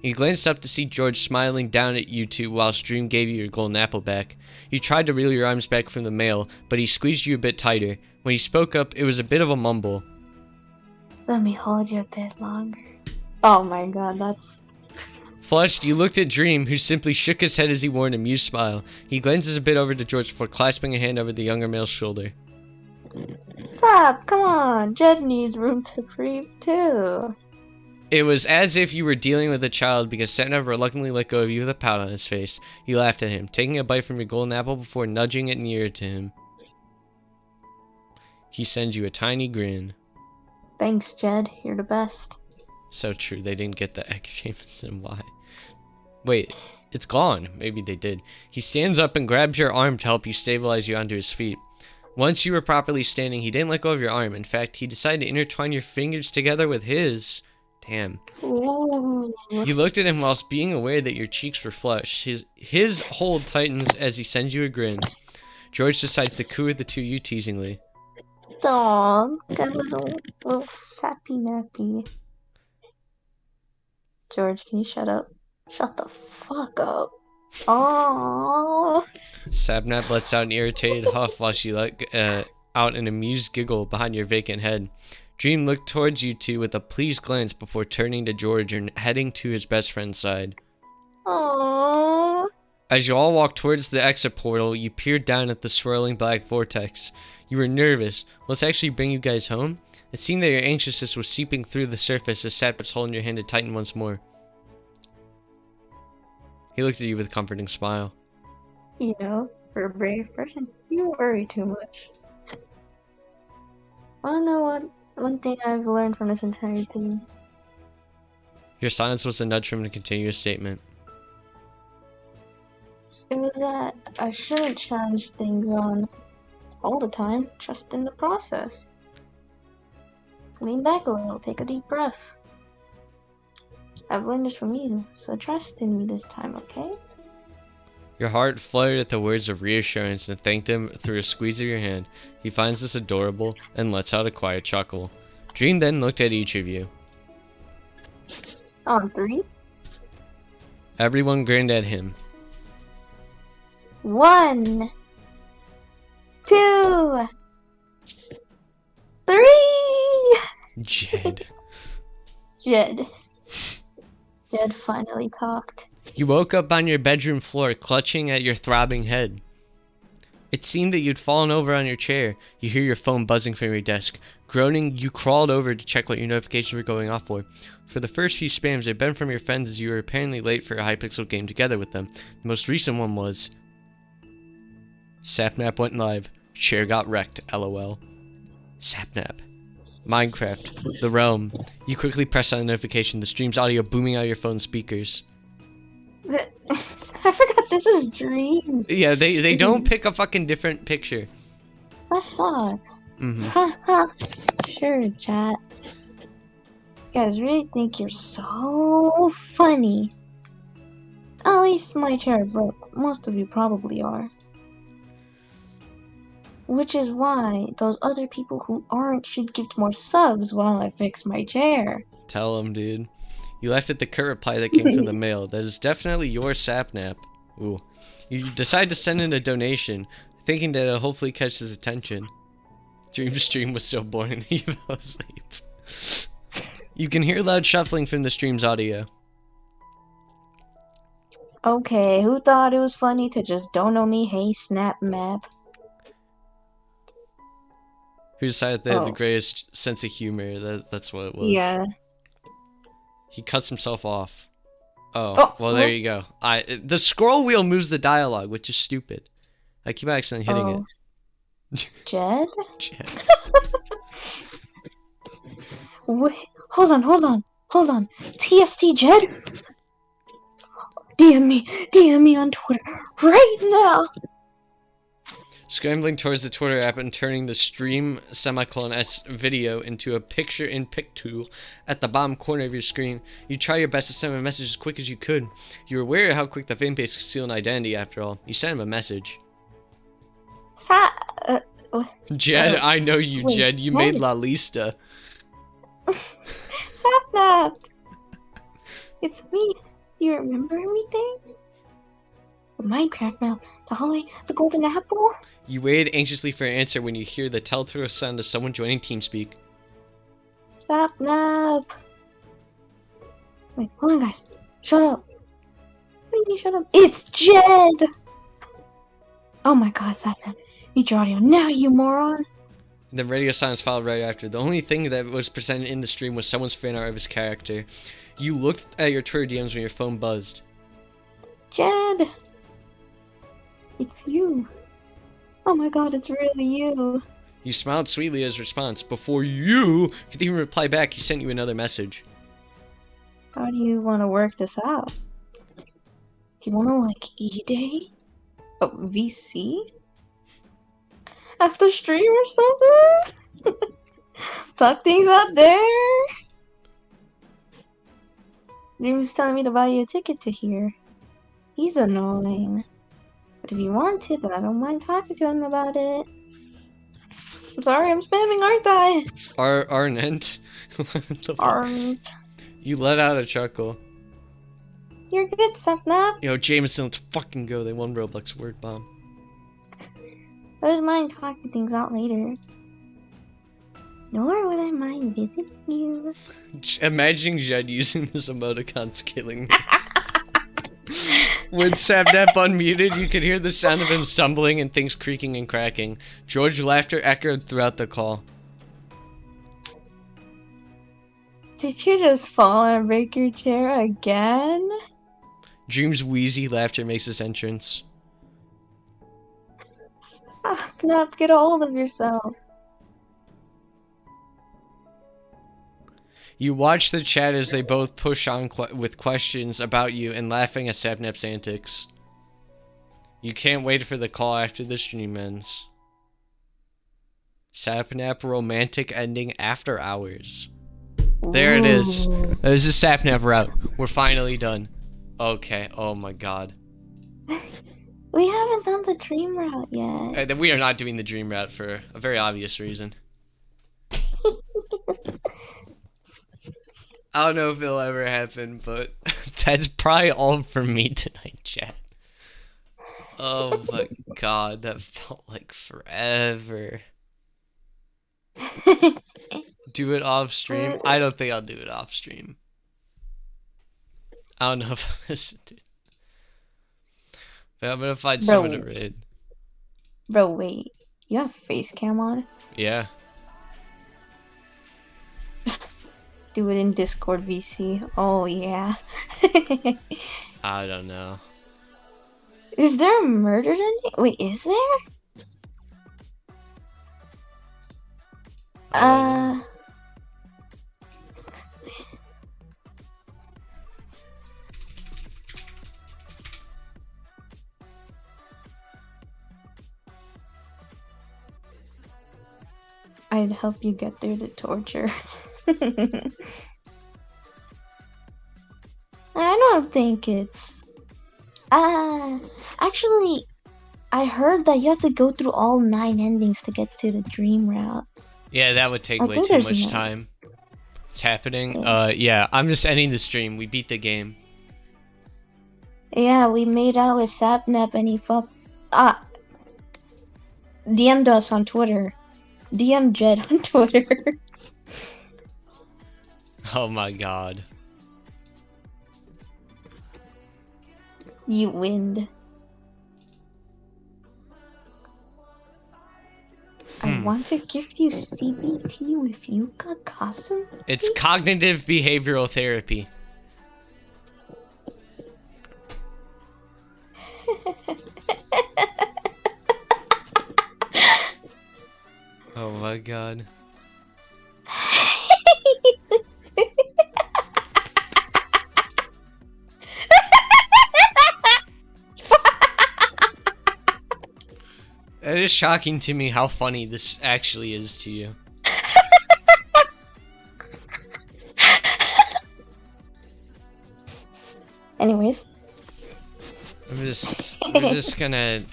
He glanced up to see George smiling down at you two while Stream gave you your golden apple back. You tried to reel your arms back from the mail, but he squeezed you a bit tighter. When he spoke up, it was a bit of a mumble. Let me hold you a bit longer. Oh my god, that's... Flushed, you looked at Dream, who simply shook his head as he wore an amused smile. He glances a bit over to George before clasping a hand over the younger male's shoulder. Stop, come on. Jed needs room to breathe too. It was as if you were dealing with a child because Sapnap reluctantly let go of you with a pout on his face. You laughed at him, taking a bite from your golden apple before nudging it nearer to him. He sends you a tiny grin. Thanks, Jed. You're the best. So true, they didn't get the X Jameson. Why? Wait, it's gone. Maybe they did. He stands up and grabs your arm to help you stabilize you onto his feet. Once you were properly standing, he didn't let go of your arm. In fact, he decided to intertwine your fingers together with his. Damn. Ooh. You looked at him whilst being aware that your cheeks were flushed. His hold tightens as he sends you a grin. George decides to coo at the two of you teasingly. Dog, got a little sappy nappy. George, can you shut up? Shut the fuck up. Oh. Sapnap lets out an irritated huff while she let out an amused giggle behind your vacant head. Dream looked towards you two with a pleased glance before turning to George and heading to his best friend's side. Aww. As you all walked towards the exit portal, you peered down at the swirling black vortex. You were nervous. Will this actually bring you guys home? It seemed that your anxiousness was seeping through the surface as Sap was holding your hand to tighten once more. He looked at you with a comforting smile. You know, for a brave person, you worry too much. Wanna know what? One thing I've learned from this entire thing. Your silence was a nudge from him to continue his statement. It was that I shouldn't challenge things on all the time, trust in the process. Lean back a little, take a deep breath. I've learned this from you, so trust in me this time, okay? Your heart fluttered at the words of reassurance and thanked him through a squeeze of your hand. He finds this adorable and lets out a quiet chuckle. Dream then looked at each of you. On 3. Everyone grinned at him. 1, 2, 3. Jed. Jed finally talked. You woke up on your bedroom floor, clutching at your throbbing head. It seemed that you'd fallen over on your chair. You hear your phone buzzing from your desk. Groaning, you crawled over to check what your notifications were going off for. For the first few spams, they'd been from your friends as you were apparently late for a Hypixel game together with them. The most recent one was... Sapnap went live. Chair got wrecked, lol. Sapnap. Minecraft. The Realm. You quickly press on the notification, the stream's audio booming out of your phone's speakers. I forgot this is dreams. Yeah, they don't pick a fucking different picture. That sucks. Mm-hmm. Haha. Sure, chat. You guys really think you're so funny. At least my chair broke. Most of you probably are. Which is why those other people who aren't should gift more subs while I fix my chair. Tell him, dude. You left it the curt reply that came from the mail. That is definitely your Sapnap. Ooh. You decide to send in a donation, thinking that it'll hopefully catch his attention. Dream's stream was so boring he fell asleep. You can hear loud shuffling from the stream's audio. Okay, who thought it was funny to just dono me hey snap map? Who decided they had the greatest sense of humor? That's what it was. Yeah. He cuts himself off. Oh, Oh, well, there you go. The scroll wheel moves the dialogue, which is stupid. I keep accidentally hitting it. Jed? Jed. Wait, hold on. TST Jed? DM me on Twitter right now. Scrambling towards the Twitter app and turning the stream _s video into a picture-in-pic tool at the bottom corner of your screen. You try your best to send him a message as quick as you could. You were aware of how quick the fan base could steal an identity after all. You sent him a message. Jed, I know you, wait, Jed. You what? made La Lista. Sapnap! It's me. You remember everything? The Minecraft map, the hallway, the golden apple? You waited anxiously for an answer when you hear the telltale sound of someone joining TeamSpeak. Sapnap! Wait, hold on, guys. Shut up. What do you mean, shut up? It's Jed! Oh my god, Sapnap. Mute your audio now, you moron! The radio silence followed right after. The only thing that was presented in the stream was someone's fan art of his character. You looked at your Twitter DMs when your phone buzzed. Jed! It's you. Oh my god, it's really you. You smiled sweetly as response. Before you could even reply back, he sent you another message. How do you want to work this out? Do you want to, like, E-Day? Oh, VC? After stream or something? Talk things out there? Dream was telling me to buy you a ticket to here. He's annoying. But if you want to, then I don't mind talking to him about it. I'm sorry, I'm spamming, aren't I? Arnent. Aren't. You let out a chuckle. You're good, Sapnap. Yo, Jameson, let's fucking go. They won Roblox word bomb. I wouldn't mind talking things out later. Nor would I mind visiting you. Imagining Jed using this emoticon's killing me. When Sapnap unmuted, you could hear the sound of him stumbling and things creaking and cracking. George's laughter echoed throughout the call. Did you just fall and break your chair again? Dream's wheezy laughter makes his entrance. Sapnap, get a hold of yourself. You watch the chat as they both push on with questions about you and laughing at Sapnap's antics. You can't wait for the call after the stream ends. Sapnap romantic ending after hours. There it is. This is Sapnap route. We're finally done. Okay, oh my god. We haven't done the dream route yet. We are not doing the dream route for a very obvious reason. I don't know if it'll ever happen, but that's probably all for me tonight, chat. Oh my god, that felt like forever. Do it off stream? I don't think I'll do it off stream. I don't know if I'm gonna do it. But I'm gonna find someone to raid. Bro, wait. You have face cam on? Yeah. Do it in Discord VC. Oh, yeah. I don't know. Is there a murder ending? Wait, is there? I'd help you get through the torture. I don't think it's... actually, I heard that you have to go through all 9 endings to get to the dream route. Yeah, that would take way too much time. It's happening. Yeah, I'm just ending the stream. We beat the game. Yeah, we made out with Sapnap and he DM'd us on Twitter. DM Jed on Twitter. Oh my god. You win. I want to gift you CBT with Yuka costume. It's cognitive behavioral therapy. my god. It is shocking to me how funny this actually is to you. Anyways. We're just gonna...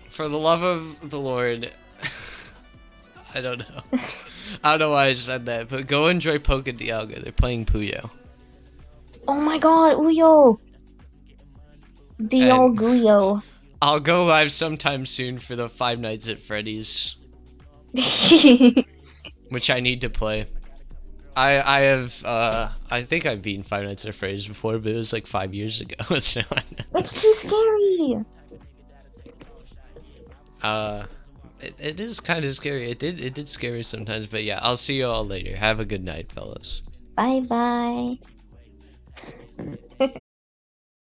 For the love of the Lord... I don't know. I don't know why I said that, but go enjoy Poca Dialga. They're playing Puyo. Oh my god, Uyo! Dialguyo. I'll go live sometime soon for the Five Nights at Freddy's. Which I need to play. I think I've beaten Five Nights at Freddy's before, but it was like 5 years ago. So it's too scary! It is kind of scary. It did scare me sometimes, but yeah, I'll see you all later. Have a good night, fellas. Bye bye.